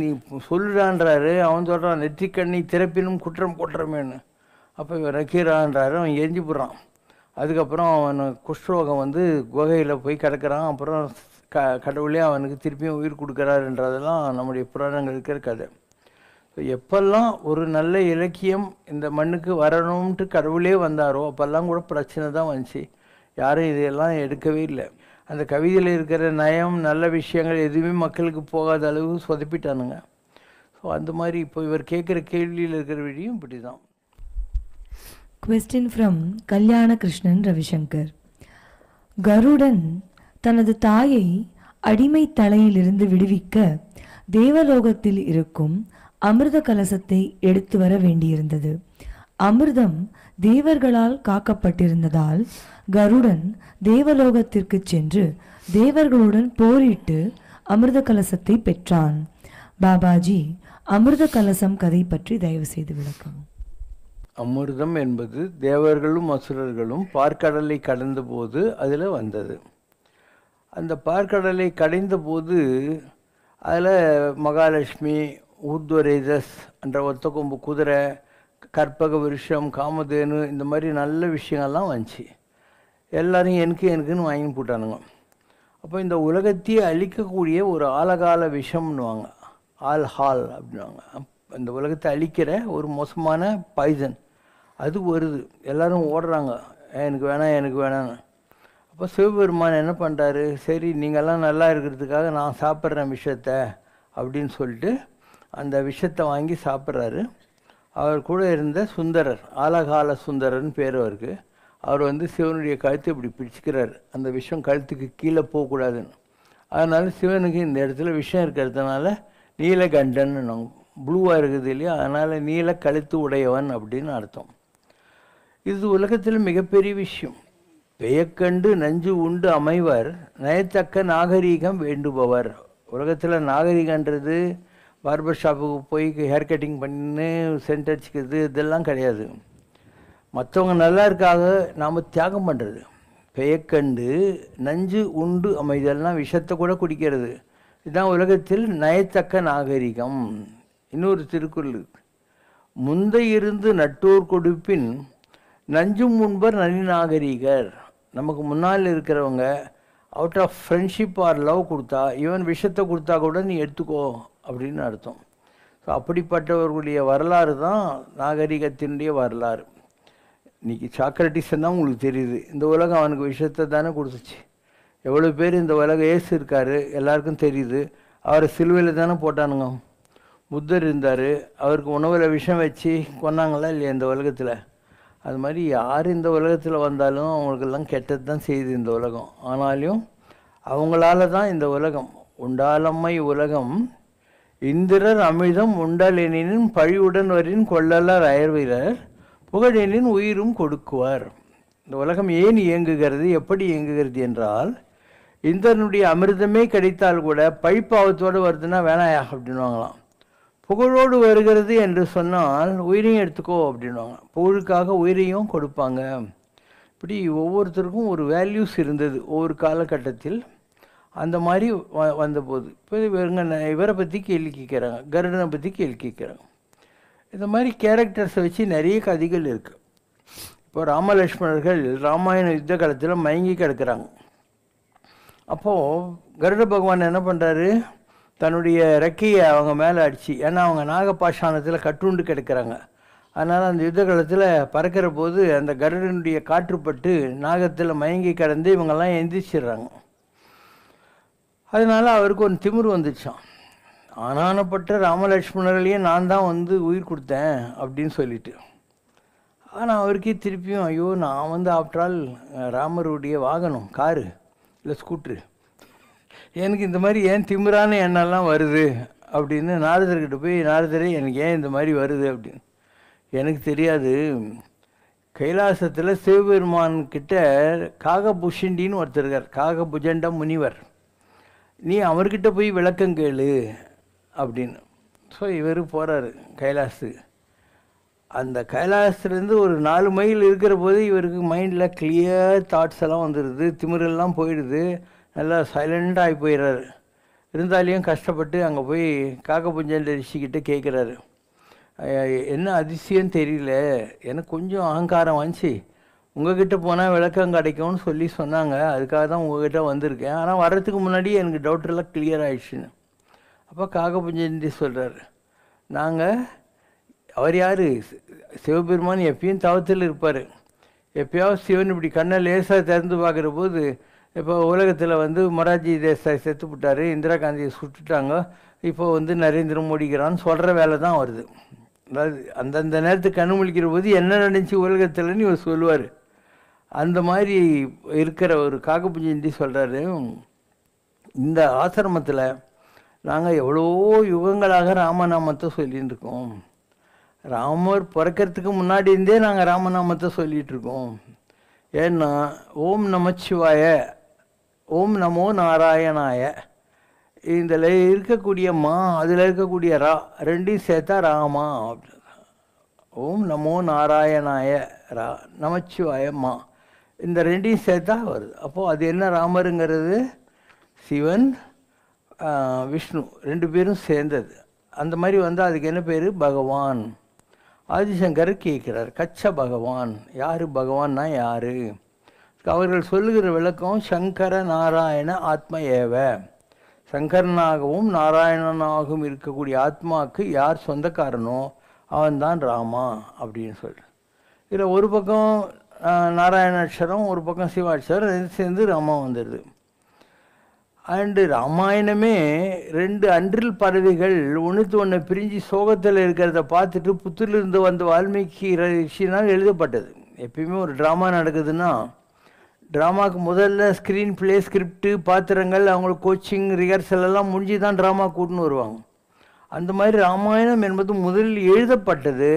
C: நீ சொல்லுறான்றாரு. அவன் சொல்கிறான், நெற்றிக்கண்ணி திறப்பினும் குற்றம் குற்றமேன்னு. அப்போ இவர் நக்கீரான்றாரு. அவன் எரிஞ்சு போடுறான். அதுக்கப்புறம் அவன் குஷ்ரோகம் குகையில் போய் கிடக்கிறான். அப்புறம் கடவுளே அவனுக்கு திருப்பியும் உயிர் கொடுக்குறாருன்றதெல்லாம் நம்முடைய புராணங்கள் இருக்கிற கதை. எப்பெல்லாம் ஒரு நல்ல இலக்கியம் இந்த மண்ணுக்கு வரணும்ன்ட்டு கடவுளே வந்தாரோ அப்போல்லாம் கூட பிரச்சனை தான் வந்துச்சு. யாரும் இதையெல்லாம் எடுக்கவே இல்லை. அந்த கவிதையில் இருக்கிற நயம் நல்ல விஷயங்கள் எதுவுமே மக்களுக்கு போகாத அளவு சொதப்பிட்டானுங்க. ஸோ அந்த மாதிரி இப்போ இவர் கேட்குற கேள்வியில் இருக்கிற விஷயம் இப்படி தான்.
B: Question from கல்யாண கிருஷ்ணன் ரவிசங்கர். கருடன் தனது தாயை அடிமை தலையிலிருந்து விடுவிக்க தேவலோகத்தில் இருக்கும் அமிர்த கலசத்தை எடுத்து வர வேண்டியிருந்தது. அமிர்தம் தேவர்களால் காக்கப்பட்டிருந்ததால் கருடன் தேவலோகத்திற்கு சென்று தேவர்களுடன் போரிட்டு அமிர்த கலசத்தை பெற்றான். பாபாஜி, அமிர்த கலசம் கதை பற்றி தயவு செய்து விளக்கவும்.
C: அமிர்தம் என்பது தேவர்களும் அசுரர்களும் பார்க்கடலை கடந்த போது அதில் வந்தது. அந்த பார்க்கடலை கடைந்த போது அதில் மகாலட்சுமி, ஊர்துவரேதஸ் என்ற ஒத்த கொம்பு குதிரை, கற்பக விருஷம், காமதேனு, இந்த மாதிரி நல்ல விஷயங்கள்லாம் வந்துச்சு. எல்லோரும் எனக்குன்னு வாங்கி போட்டானுங்க. அப்போ இந்த உலகத்தையே அழிக்கக்கூடிய ஒரு ஆழகால விஷம்னுவாங்க, ஆல்ஹால் அப்படின்வாங்க. இந்த உலகத்தை அழிக்கிற ஒரு மோசமான பாய்சன் அது வருது. எல்லோரும் ஓடுறாங்க, எனக்கு வேணாம் எனக்கு வேணான்னு. அப்போ சிவபெருமான் என்ன பண்ணுறாரு, சரி நீங்கள்லாம் நல்லா இருக்கிறதுக்காக நான் சாப்பிட்றேன் விஷத்தை அப்படின்னு சொல்லிட்டு அந்த விஷத்தை வாங்கி சாப்பிட்றாரு. அவர் கூட இருந்த சுந்தரர், ஆலகால சுந்தரர்னு பேர் அவருக்கு. அவர் சிவனுடைய கழுத்தை இப்படி பிடிச்சிக்கிறார், அந்த விஷம் கழுத்துக்கு கீழே போகக்கூடாதுன்னு. அதனால் சிவனுக்கு இந்த இடத்துல விஷம் இருக்கிறதுனால நீலகண்டன் ப்ளூவாக இருக்குது இல்லையா, அதனால் நீல கழுத்து உடையவன் அப்படின்னு அர்த்தம். இது உலகத்தில் மிகப்பெரிய விஷயம். பெயக்கண்டு நஞ்சு உண்டு அமைவர் நயத்தக்க நாகரீகம் வேண்டுபவர் உலகத்தில் நாகரிகன்றது பார்பர் ஷாப்புக்கு போய் ஹேர் கட்டிங் பண்ணி சென்ட் அடிச்சுக்கிறது இதெல்லாம் கிடையாது. மற்றவங்க நல்லா இருக்காக நாம் தியாகம் பண்ணுறது. பெயக்கண்டு நஞ்சு உண்டு அமைதெல்லாம் விஷத்தை கூட குடிக்கிறது. இதுதான் உலகத்தில் நயத்தக்க நாகரிகம். இன்னொரு திருக்குறள், முந்தை இருந்து நட்டோர் கொடுப்பின் நஞ்சும் முன்பர் நனிநாகரிகர். நமக்கு முன்னால் இருக்கிறவங்க out of friendship or love கொடுத்தா, ஈவன் விஷத்தை கொடுத்தா கூட நீ எடுத்துக்கோ அப்படின்னு அர்த்தம். ஸோ அப்படிப்பட்டவர்களுடைய வரலாறு தான் நாகரிகத்தினுடைய வரலாறு. இன்றைக்கி சாக்ரட்டிஸ் தான் உங்களுக்கு தெரியுது, இந்த உலகம் அவனுக்கு விஷத்தை தானே கொடுத்துச்சு. எவ்வளோ பேர் இந்த உலகம் ஏசு இருக்கார் எல்லாருக்கும் தெரியுது, அவரை சிலுவையில் தானே போட்டானுங்க. புத்தர் இருந்தார், அவருக்கு உணவில் விஷம் வச்சு கொன்னாங்களா இல்லையா இந்த உலகத்தில்? அது மாதிரி யார் இந்த உலகத்தில் வந்தாலும் அவங்களுக்கெல்லாம் கெட்டது தான் செய்யுது இந்த உலகம். ஆனாலும் அவங்களால தான் இந்த உலகம். உண்டாலம்மை உலகம் இந்திரர் அமிர்தம் உண்டலெனின் பழியுடன் வரின் கொள்ளலர் அயர்வீரர் புகழெனின் உயிரும் கொடுக்குவார். இந்த உலகம் ஏன் இயங்குகிறது, எப்படி இயங்குகிறது என்றால், இந்திரனுடைய அமிர்தமே கிடைத்தால் கூட பழிப்பாவத்தோடு வருதுன்னா வேணாயா அப்படின்வாங்களாம். புகழோடு வருகிறது என்று சொன்னால் உயிரையும் எடுத்துக்கோ அப்படின்வாங்க. புகழுக்காக உயிரையும் கொடுப்பாங்க. இப்படி ஒவ்வொருத்தருக்கும் ஒரு வேல்யூஸ் இருந்தது ஒவ்வொரு காலகட்டத்தில். அந்த மாதிரி வந்தபோது இப்போ இவரை பற்றி கேள்வி கேட்குறாங்க, கருடனை பற்றி கேள்வி கேட்குறாங்க. இந்த மாதிரி கேரக்டர்ஸை வச்சு நிறைய கதைகள் இருக்குது. இப்போ ராமலட்சுமணர்கள் ராமாயண யுத்த காலத்தில் மயங்கி கிடக்கிறாங்க. அப்போது கருட பகவான் என்ன பண்ணுறாரு, தன்னுடைய ரெக்கையை அவங்க மேலே அடித்து, ஏன்னா அவங்க நாகபாஷாணத்தில் கட்டுண்டு கிடக்கிறாங்க. அதனால் அந்த யுத்த காலத்தில் பறக்கிற போது அந்த கருடனுடைய காற்றுப்பட்டு நாகத்தில் மயங்கி கிடந்து இவங்கெல்லாம் எந்திரிச்சிடுறாங்க. அதனால் அவருக்கு ஒரு திமிரு வந்துச்சான். ஆனானப்பட்ட ராமலட்சுமணர்களையே நான் தான் உயிர் கொடுத்தேன் அப்படின்னு சொல்லிட்டு. ஆனால் அவருக்கே திருப்பியும் ஐயோ நான் ஆஃப்டர் ஆல் ராமருடைய வாகனம், காரு இல்லை ஸ்கூட்ரு, எனக்கு இந்த மாதிரி ஏன் திமிரான எண்ணெல்லாம் வருது அப்படின்னு நாரதர்கிட்ட போய், நாரதரே எனக்கு ஏன் இந்த மாதிரி வருது அப்படின்னு. எனக்கு தெரியாது, கைலாசத்தில் சிவபெருமான்கிட்ட காகபுஷண்டின்னு ஒருத்தர் இருக்கார், காகபுஜண்ட முனிவர், நீ அவர்கிட்ட போய் விளக்கம் கேளு அப்படின்னு. ஸோ இவர் போகிறாரு கைலாசத்துக்கு. அந்த கைலாசத்துலேருந்து ஒரு 4 மைல் இருக்கிற போது இவருக்கு மைண்டில் கிளியர் தாட்ஸ் எல்லாம் வந்துடுது, திமிரெல்லாம் போயிடுது, நல்லா சைலண்டாக ஆகி போயிடுறாரு. இருந்தாலையும் கஷ்டப்பட்டு அங்கே போய் காகபுஞ்சண்ட ரிஷிக்கிட்ட கேட்குறாரு, என்ன அதிசயம் தெரியல, எனக்கு கொஞ்சம் அகங்காரம் வந்துச்சு, உங்ககிட்ட போனால் விளக்கம் கிடைக்கும்னு சொல்லி சொன்னாங்க, அதுக்காக தான் உங்ககிட்ட வந்திருக்கேன், ஆனால் வர்றதுக்கு முன்னாடி எனக்கு டவுட்டெல்லாம் கிளியர் ஆகிடுச்சுன்னு. அப்போ காகபுஞ்சண்டி சொல்கிறார், அவர் யார், சிவபெருமான் எப்பயும் தவத்தில் இருப்பார், எப்பயாவது சிவன் இப்படி கண்ணை லேசாக திறந்து பார்க்குற போது, இப்போ உலகத்தில் மொரார்ஜி தேசாய் செத்து விட்டார், இந்திரா காந்தியை சுட்டுட்டாங்க, இப்போ நரேந்திர மோடிக்கிறான்னு சொல்கிற வேலை தான் வருது. அதாவது அந்தந்த நேரத்துக்கு கண்ணு முழிக்கிற போது என்ன நடந்துச்சு உலகத்தில்னு இவர் சொல்லுவார். அந்த மாதிரி இருக்கிற ஒரு காகபுஞ்சண்டி சொல்கிறாரு, இந்த ஆசிரமத்தில் நாங்கள் எவ்வளோ யுகங்களாக ராமநாமத்தை சொல்லின்னு இருக்கோம், ராமர் பிறக்கிறதுக்கு முன்னாடி இருந்தே நாங்கள் ராமநாமத்தை சொல்லிகிட்ருக்கோம். ஏன்னா ஓம் நமச்சிவாய, ஓம் நமோ நாராயணாய, இதில் இருக்கக்கூடிய மா, அதில் இருக்கக்கூடிய ரா, ரெண்டையும் சேர்த்தா ராமா. ஓம் நமோ நாராயணாய ரா, நமச்சிவாய மா, இந்த ரெண்டையும் சேர்த்தா வருது. அப்போது அது என்ன ராமருங்கிறது, சிவன் விஷ்ணு 2 பேரும் சேர்ந்தது. அந்த மாதிரி அதுக்கு என்ன பேர், பகவான். ஆதிசங்கர் கேட்குறார், கச்ச பகவான் யார், பகவான்னா யார்? அவர்கள் சொல்லுகிற விளக்கம், சங்கர நாராயண ஆத்ம ஏவ, சங்கரனாகவும் நாராயணனாகவும் இருக்கக்கூடிய ஆத்மாவுக்கு யார் சொந்தக்காரனோ அவன்தான் ராமா அப்படின்னு சொல்கிறேன். இதில் ஒரு பக்கம் நாராயணாட்சரம், ஒரு பக்கம் சிவாட்சரம், 2 சேர்ந்து ராமா வந்துடுது. அண்டு ராமாயணமே 2 அன்றில் பறவைகள் ஒன்றுத்து ஒன்று பிரிஞ்சு சோகத்தில் இருக்கிறத பார்த்துட்டு புத்திலிருந்து வந்த வால்மீகி ரிஷினால் எழுதப்பட்டது. எப்பயுமே ஒரு ட்ராமா நடக்குதுன்னா, ட்ராமாவுக்கு முதல்ல ஸ்க்ரீன் பிளே, ஸ்கிரிப்டு, பாத்திரங்கள், அவங்களுக்கு கோச்சிங், ரிஹர்சல் எல்லாம் முடிஞ்சு தான் ட்ராமா கூட்டின்னு வருவாங்க. அந்த மாதிரி ராமாயணம் என்பது முதலில் எழுதப்பட்டது.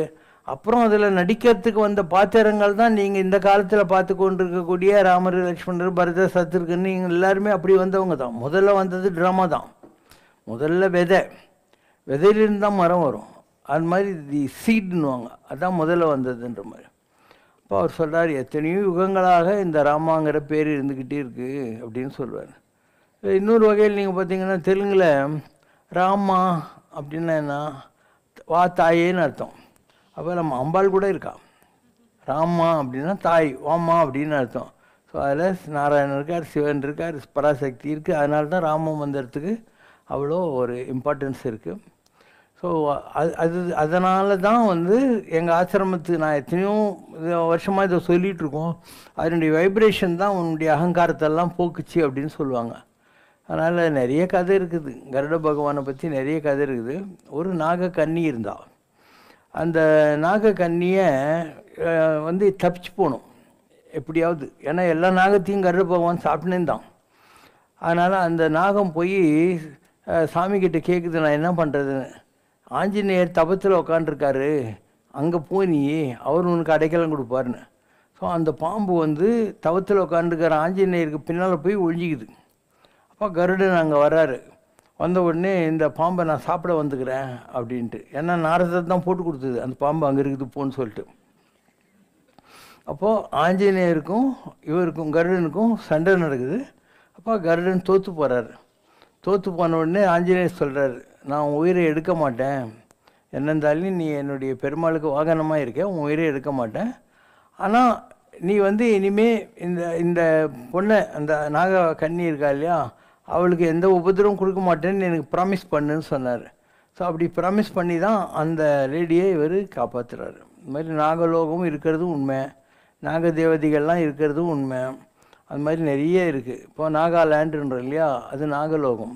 C: அப்புறம் அதில் நடிக்கிறதுக்கு வந்த பாத்திரங்கள் தான் நீங்கள் இந்த காலத்தில் பார்த்து கொண்டு இருக்கக்கூடிய ராமர், லக்ஷ்மணர், பரதர், சத்ருகன், நீங்கள் எல்லாருமே அப்படி வந்தவங்க தான். முதல்ல வந்தது ட்ராமா தான். முதல்ல விதையிலிருந்து தான் மரம் வரும். அது மாதிரி தி சீட்னுவாங்க, அதுதான் முதல்ல வந்ததுன்ற மாதிரி. அப்போ அவர் சொல்கிறார், எத்தனையோ யுகங்களாக இந்த ராமாங்கிற பேர் இருந்துக்கிட்டே இருக்குது அப்படின்னு சொல்லுவார். இன்னொரு வகையில் நீங்கள் பார்த்தீங்கன்னா தெலுங்கில் ராமா அப்படின்னா என்ன, வா தாயேன்னு அர்த்தம். அப்போ நம்ம அம்பாள் கூட இருக்கா, ராமா அப்படின்னா தாய், வாமா அப்படின்னு அர்த்தம். ஸோ அதில் நாராயணன் இருக்கார், சிவன் இருக்கார், பராசக்தி இருக்குது. அதனால தான் ராம மந்திரத்துக்கு அவ்வளோ ஒரு இம்பார்ட்டன்ஸ் இருக்குது. ஸோ அதனால தான் எங்கள் ஆசிரமத்துக்கு நான் எத்தனையோ வருஷமாக இதை சொல்லிகிட்ருக்கோம், அதனுடைய வைப்ரேஷன் தான் உன்னுடைய அகங்காரத்தெல்லாம் போக்குச்சு அப்படின்னு சொல்லுவாங்க. அதனால் நிறைய கதை இருக்குது, கருட பகவானை பற்றி நிறைய கதை இருக்குது. ஒரு நாகக்கன்னி இருந்தாள். அந்த நாகக்கன்னியை தப்பிச்சு போகணும் எப்படியாவது, ஏன்னா எல்லா நாகத்தையும் கருட பகவான் சாப்பிட்டுனே தான். அதனால் அந்த நாகம் போய் சாமிக்கிட்ட கேட்குது, நான் என்ன பண்ணுறதுன்னு. ஆஞ்சநேயர் தபத்தில் உட்காண்டிருக்காரு, அங்கே போய் நீ, அவர் உனக்கு அடைக்கலம் கொடுப்பாருன்னு. ஸோ அந்த பாம்பு தவத்தில் உட்காந்துருக்கிற ஆஞ்சநேயருக்கு பின்னால் போய் ஒழிஞ்சிக்குது. அப்போ கருடன் அங்கே வர்றாரு. வந்த உடனே இந்த பாம்பை நான் சாப்பிட வந்துக்கிறேன் அப்படின்ட்டு, ஏன்னா நாரதர் தான் போட்டு கொடுத்தது அந்த பாம்பு அங்கே இருக்குது போன்னு சொல்லிட்டு. அப்போது ஆஞ்சநேயருக்கும் இவருக்கும் கருடனுக்கும் சண்டை நடக்குது. அப்போ கருடன் தோற்று போகிறாரு. தோற்று போன உடனே ஆஞ்சநேயர் சொல்கிறார், நான் உயிரை எடுக்க மாட்டேன், என்னந்தாலும் நீ என்னுடைய பெருமாளுக்கு வாகனமாக இருக்க, உன் உயிரை எடுக்க மாட்டேன். ஆனால் நீ இனிமே இந்த பொண்ணை, அந்த நாக கன்னி இருக்கா இல்லையா, அவளுக்கு எந்த உபதிரவும் கொடுக்க மாட்டேன்னு எனக்கு ப்ராமிஸ் பண்ணுன்னு சொன்னார். ஸோ அப்படி ப்ராமிஸ் பண்ணி தான் அந்த லேடியை இவர் காப்பாற்றுறாரு. இந்த மாதிரி நாகலோகம் இருக்கிறதும் உண்மை, நாக தேவதைகள்லாம் இருக்கிறதும் உண்மை. அது மாதிரி நிறைய இருக்குது. இப்போ நாகாலாண்டுன்றோம் இல்லையா, அது நாகலோகம்.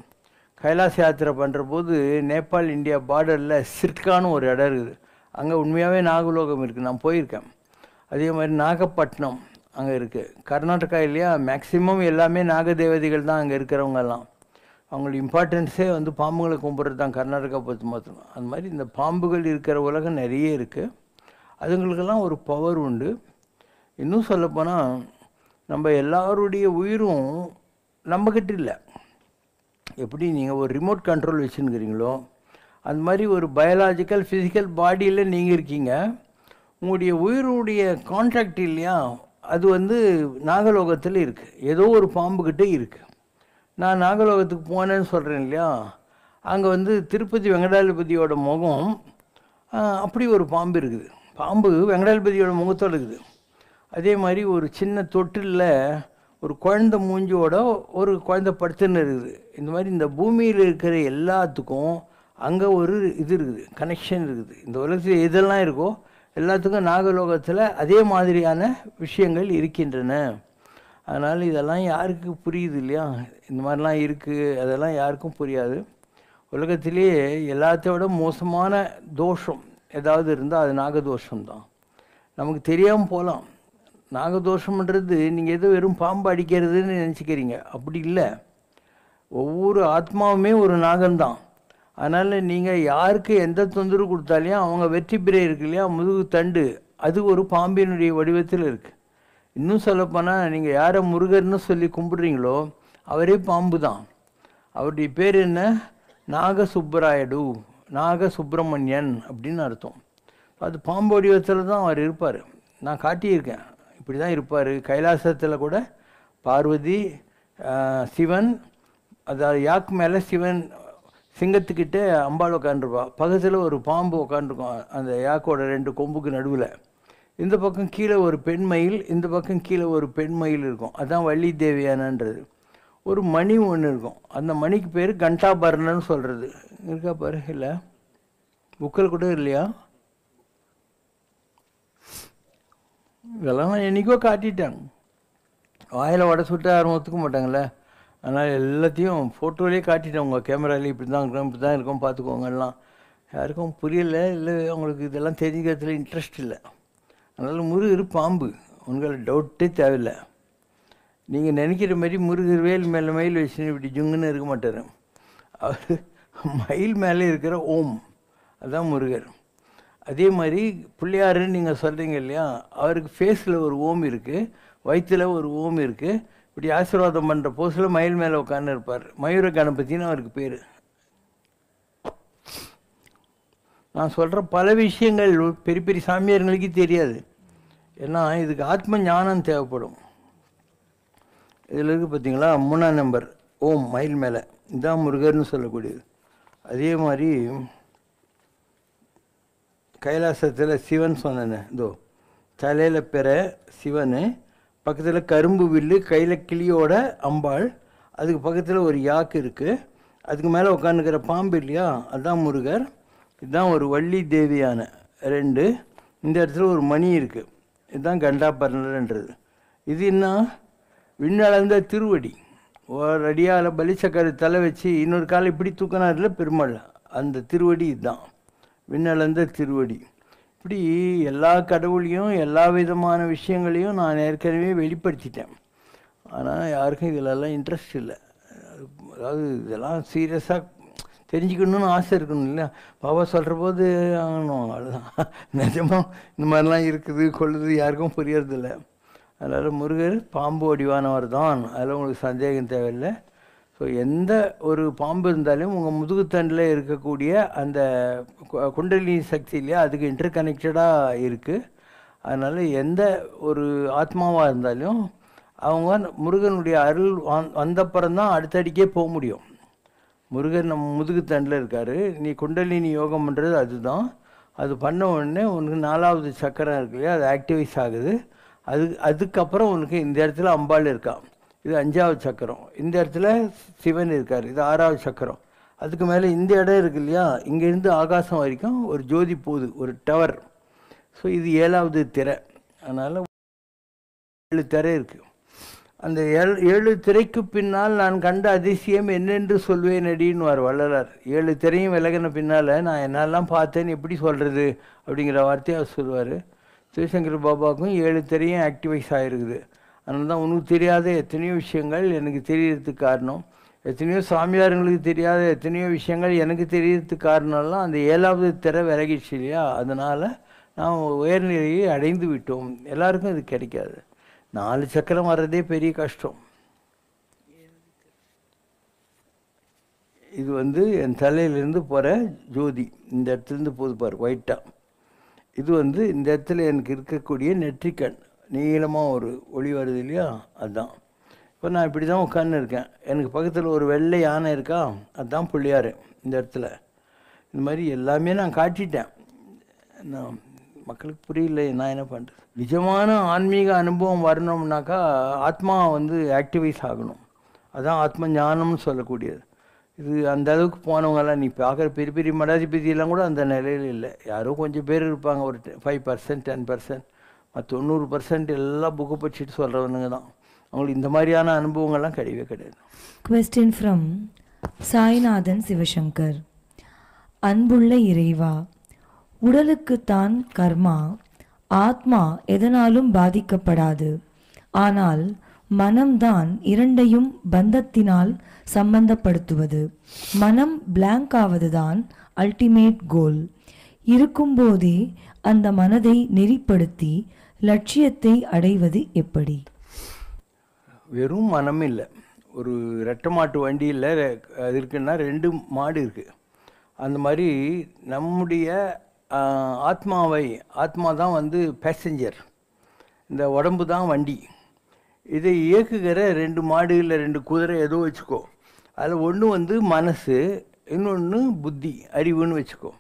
C: கைலாச யாத்திரை பண்ணுற போது நேபாள் இந்தியா பார்டரில் சிர்கான்னு ஒரு இடம் இருக்குது, அங்கே உண்மையாகவே நாகலோகம் இருக்குது, நான் போயிருக்கேன். அதே மாதிரி நாகப்பட்டினம் அங்கே இருக்குது. கர்நாடகா இல்லையா, மேக்சிமம் எல்லாமே நாக தேவதைகள் தான் அங்கே இருக்கிறவங்கெல்லாம். அவங்களோட இம்பார்ட்டன்ஸே பாம்புகளை கும்பிட்றது தான் கர்நாடகா பொறுத்து மாற்றணும். அது மாதிரி இந்த பாம்புகள் இருக்கிற உலகம் நிறைய இருக்குது. அதுங்களுக்கெல்லாம் ஒரு பவர் உண்டு. இன்னும் சொல்லப்போனால் நம்ம எல்லாருடைய உயிரும் நம்மக்கிட்ட இல்லை. எப்படி நீங்கள் ஒரு ரிமோட் கண்ட்ரோல் வச்சுருக்கிறீங்களோ அந்த மாதிரி ஒரு பயாலாஜிக்கல் ஃபிசிக்கல் பாடியில் நீங்கள் இருக்கீங்க. உங்களுடைய உயிருடைய கான்ட்ராக்ட் இல்லையா, அது நாகலோகத்தில் இருக்குது, ஏதோ ஒரு பாம்புக்கிட்டே இருக்குது. நான் நாகலோகத்துக்கு போனேன்னு சொல்கிறேன் இல்லையா, அங்கே திருப்பதி வெங்கடாஜலபதியோட முகம் அப்படி ஒரு பாம்பு இருக்குது. பாம்பு வெங்கடாஜலபதியோட முகத்தோடு இருக்குது. அதே மாதிரி ஒரு சின்ன தொட்டிலில் ஒரு குழந்தை மூஞ்சியோட ஒரு குழந்தை படுத்துன்னு இருக்குது. இந்த மாதிரி இந்த பூமியில் இருக்கிற எல்லாத்துக்கும் அங்கே ஒரு இது இருக்குது, கனெக்ஷன் இருக்குது. இந்த உலகத்தில் எதெல்லாம் இருக்கோ எல்லாத்துக்கும் நாகலோகத்தில் அதே மாதிரியான விஷயங்கள் இருக்கின்றன. அதனால் இதெல்லாம் யாருக்கு புரியுது இல்லையா, இந்த மாதிரிலாம் இருக்குது, அதெல்லாம் யாருக்கும் புரியாது. உலகத்திலேயே எல்லாத்தையோட மோசமான தோஷம் ஏதாவது இருந்தால் அது நாகதோஷம்தான். நமக்கு தெரியாமல் போகலாம். நாகதோஷம்ன்றது நீங்கள் ஏதோ வெறும் பாம்பு அடிக்கிறதுன்னு நினச்சிக்கிறீங்க, அப்படி இல்லை. ஒவ்வொரு ஆத்மாவுமே ஒரு நாகம்தான். அதனால் நீங்கள் யாருக்கு எந்த தொந்தரவு கொடுத்தாலையும் அவங்க வெற்றி பிறை இருக்கு இல்லையா, முதுகு தண்டு, அது ஒரு பாம்பினுடைய வடிவத்தில் இருக்குது. இன்னும் சொல்லப்போனால் நீங்கள் யாரை முருகர்னு சொல்லி கும்பிட்றீங்களோ அவரே பாம்பு தான். அவருடைய பேர் என்ன, நாகசுப்பராயடு, நாகசுப்பிரமணியன் அப்படின்னு அர்த்தம். அது பாம்பு வடிவத்தில் தான் அவர் இருப்பார். நான் காட்டியிருக்கேன், இப்படி தான் இருப்பார். கைலாசத்தில் கூட பார்வதி, சிவன், அதாவது யாக்கு மேலே சிவன், சிங்கத்துக்கிட்ட அம்பாள் உட்காந்துருப்பா, பக்கத்தில் ஒரு பாம்பு உட்காந்துருக்கும் அந்த யாக்கோட 2 கொம்புக்கு நடுவில். இந்த பக்கம் கீழே ஒரு பெண்மயில், இந்த பக்கம் கீழே ஒரு பெண்மயில் இருக்கும். அதுதான் வள்ளி தேவியானன்றது. ஒரு மணி ஒன்று இருக்கும், அந்த மணிக்கு பேர் கண்டாபரணன்னு சொல்கிறது. இருக்கா பாரு, இல்லை புக்கில் கூட இல்லையா, இதெல்லாம் நான் என்றைக்கோ காட்டிட்டாங்க. வாயில் வடை சுட்டு யாரும் ஒத்துக்க மாட்டாங்களே, அதனால் எல்லாத்தையும் ஃபோட்டோலேயே காட்டிட்டேன். உங்கள் கேமராலேயே இப்படி தான் இருக்கும், இப்படி தான் இருக்கும், பார்த்துக்கோங்கலாம். யாருக்கும் புரியலை, இல்லை அவங்களுக்கு இதெல்லாம் தெரிஞ்சுக்கிறதுல இன்ட்ரெஸ்ட் இல்லை. அதனால் முருகர் பாம்பு, உங்களுக்கு டவுட்டே தேவையில்லை. நீங்கள் நினைக்கிற மாதிரி முருகர் வேல் மேலே மயில் வச்சுன்னு இப்படி ஜுங்குன்னு இருக்க மாட்டார். அவர் மயில் மேலே இருக்கிற ஓம், அதுதான் முருகர். அதே மாதிரி பிள்ளையாருன்னு நீங்கள் சொல்கிறீங்க இல்லையா, அவருக்கு ஃபேஸில் ஒரு ஓம் இருக்குது, வயிற்றில் ஒரு ஓம் இருக்குது. இப்படி ஆசீர்வாதம் பண்ணுற போஸில் மயில் மேலே உட்காந்து இருப்பார். மயூர கணபதினு அவருக்கு பேர். நான் சொல்கிற பல விஷயங்கள் பெரிய பெரிய சாமியார்களுக்கு தெரியாது. ஏன்னா இதுக்கு ஆத்ம ஞானம் தேவைப்படும். இதில் இருக்குது பார்த்தீங்களா, 3ஆம் நம்பர் ஓம் மயில் மேலே, இதுதான் முருகர்னு சொல்லக்கூடியது. அதே மாதிரி கைலாசத்தில் சிவன் சொன்னேன்னு, இதோ தலையில் பெற சிவன், பக்கத்தில் கரும்பு வில்லு, கையில் கிளியோட அம்பாள், அதுக்கு பக்கத்தில் ஒரு யாக்கு இருக்குது, அதுக்கு மேலே உட்காந்துக்கிற பாம்பு இல்லையா, அதுதான் முருகர். இதுதான் ஒரு வள்ளி தேவியான 2. இந்த இடத்துல ஒரு மணி இருக்குது, இதுதான் கண்டாபரணன்றது. இது என்ன, விண்ணளந்த திருவடி. ஒரு அடியால் பலிச்சக்கரை தலை வச்சு இன்னொரு காலை இப்படி தூக்கினார்ல பெருமாள், அந்த திருவடி இதுதான் விண்ணளந்த திருவடி. இப்படி எல்லா கடவுளையும் எல்லா விதமான விஷயங்களையும் நான் ஏற்கனவே வெளிப்படுத்திட்டேன். ஆனால் யாருக்கும் இதிலெல்லாம் இன்ட்ரெஸ்ட் இல்லை. அதாவது இதெல்லாம் சீரியஸாக தெரிஞ்சுக்கணுன்னு ஆசை இருக்கணும் இல்லையா. பாபா சொல்கிற போது ஆகணும், அவ்வளோதான். நிஜமாக இந்த மாதிரிலாம் இருக்குது கொள்ளுது யாருக்கும் புரியறதில்ல. அதனால் முருகர் பாம்பு வடிவானவர் தான், அதில் உங்களுக்கு சந்தேகம் தேவையில்லை. ஸோ எந்த ஒரு பாம்பு இருந்தாலும் உங்கள் முதுகுத்தண்டில் இருக்கக்கூடிய அந்த குண்டலினி சக்தி இல்லையா, அதுக்கு இன்டர் கனெக்டடாக இருக்குது. அதனால் எந்த ஒரு ஆத்மாவாக இருந்தாலும் அவங்க முருகனுடைய அருள் வந்தப்புறம்தான் அடுத்தடிக்கே போக முடியும். முருகன் நம்ம முதுகுத்தண்டில் இருக்கார், நீ குண்டலினி யோகம் பண்ணுறது அதுதான். அது பண்ண உடனே உனக்கு 4வது சக்கரம் இருக்கு இல்லையா, அது ஆக்டிவைஸ் ஆகுது. அதுக்கப்புறம் உனக்கு இந்த இடத்துல அம்பாள் இருக்கா, இது 5வது சக்கரம். இந்த இடத்துல சிவன் இருக்கார், இது 6வது சக்கரம். அதுக்கு மேலே இந்த இடம் இருக்கு இல்லையா, இங்கேருந்து ஆகாசம் வரைக்கும் ஒரு ஜோதி போகுது, ஒரு டவர். ஸோ இது 7வது திரை. அதனால் 7 திரை இருக்குது. அந்த 7 திரைக்கு பின்னால் நான் கண்ட அதிசயம் என்னென்று சொல்வேன் அடின்னு வள்ளலார். 7 திரையும் விலகின பின்னால் நான் என்னெல்லாம் பார்த்தேன்னு எப்படி சொல்கிறது அப்படிங்கிற வார்த்தையை அவர் சொல்லுவார். சிவசங்கர பாபாவுக்கும் 7 திரையும் ஆக்டிவைஸ் ஆகிருக்குது. அதனால தான் உனக்கு தெரியாத எத்தனையோ விஷயங்கள் எனக்கு தெரியறதுக்கு காரணம், எத்தனையோ சாமியாருங்களுக்கு தெரியாத எத்தனையோ விஷயங்கள் எனக்கு தெரியறதுக்கு காரணம்லாம் அந்த 7வது திரை விலகிடுச்சு இல்லையா. அதனால் நாம் உயர்நிலையை அடைந்து விட்டோம். எல்லாருக்கும் இது கிடைக்காது. 4 சக்கரம் வர்றதே பெரிய கஷ்டம். இது என் தலையிலேருந்து போகிற ஜோதி, இந்த இடத்துலேருந்து போது பாரு ஒயிட்டாக. இது இந்த இடத்துல எனக்கு இருக்கக்கூடிய நெற்றிக்கண், நீளமாக ஒரு ஒளி வருது இல்லையா, அதுதான். இப்போ நான் இப்படி தான் உட்கார்ந்து இருக்கேன், எனக்கு பக்கத்தில் ஒரு வெள்ளை யானை இருக்கா, அதுதான் பிள்ளையார். இந்த இடத்துல இந்த மாதிரி எல்லாமே நான் காட்டிட்டேன். நான் மக்களுக்கு புரியல, நான் என்ன பண்ணுறது. நிஜமான ஆன்மீக அனுபவம் வரணும்னாக்கா ஆத்மா ஆக்டிவைஸ் ஆகணும். அதுதான் ஆத்ம ஞானம்னு சொல்லக்கூடியது. இது அந்த அளவுக்கு போனவங்கெல்லாம் நீ பார்க்குற பெரிய பெரிய மடாதிபதியெல்லாம் கூட அந்த நிலையில் இல்லை. யாரோ கொஞ்சம் பேர் இருப்பாங்க, ஒரு 5%, 10%. மற்ற 90% எல்லாம் புக்கு படிச்சுட்டு சொல்கிறவனுங்க தான். அவங்களுக்கு இந்த மாதிரியான அனுபவங்கள்லாம் கிடையவே கிடையாது.
B: Question from Sainathan Sivasankar. அன்புள்ள இறைவா, உடலுக்குத்தான் கர்மா, ஆத்மா எதனாலும் பாதிக்கப்படாது. ஆனால் மனம்தான் இரண்டையும் பந்தத்தினால் சம்பந்தப்படுத்துவது. மனம் பிளாங்க் ஆவதுதான் அல்டிமேட் கோல். இருக்கும்போதே அந்த மனதை நெறிப்படுத்தி லட்சியத்தை அடைவது எப்படி?
C: வெறும் மனம் இல்லை, ஒரு ரெட்டை மாட்டு வண்டியில் அது இருக்குன்னா 2 மாடு இருக்குது. அந்த மாதிரி நம்முடைய ஆத்மா தான் பேசஞ்சர், இந்த உடம்பு தான் வண்டி. இதை இயக்குகிற 2 மாடு இல்லை 2 குதிரை ஏதோ வச்சுக்கோ. அதில் ஒன்று மனசு, இன்னொன்று புத்தி, அறிவுன்னு வச்சுக்கோ.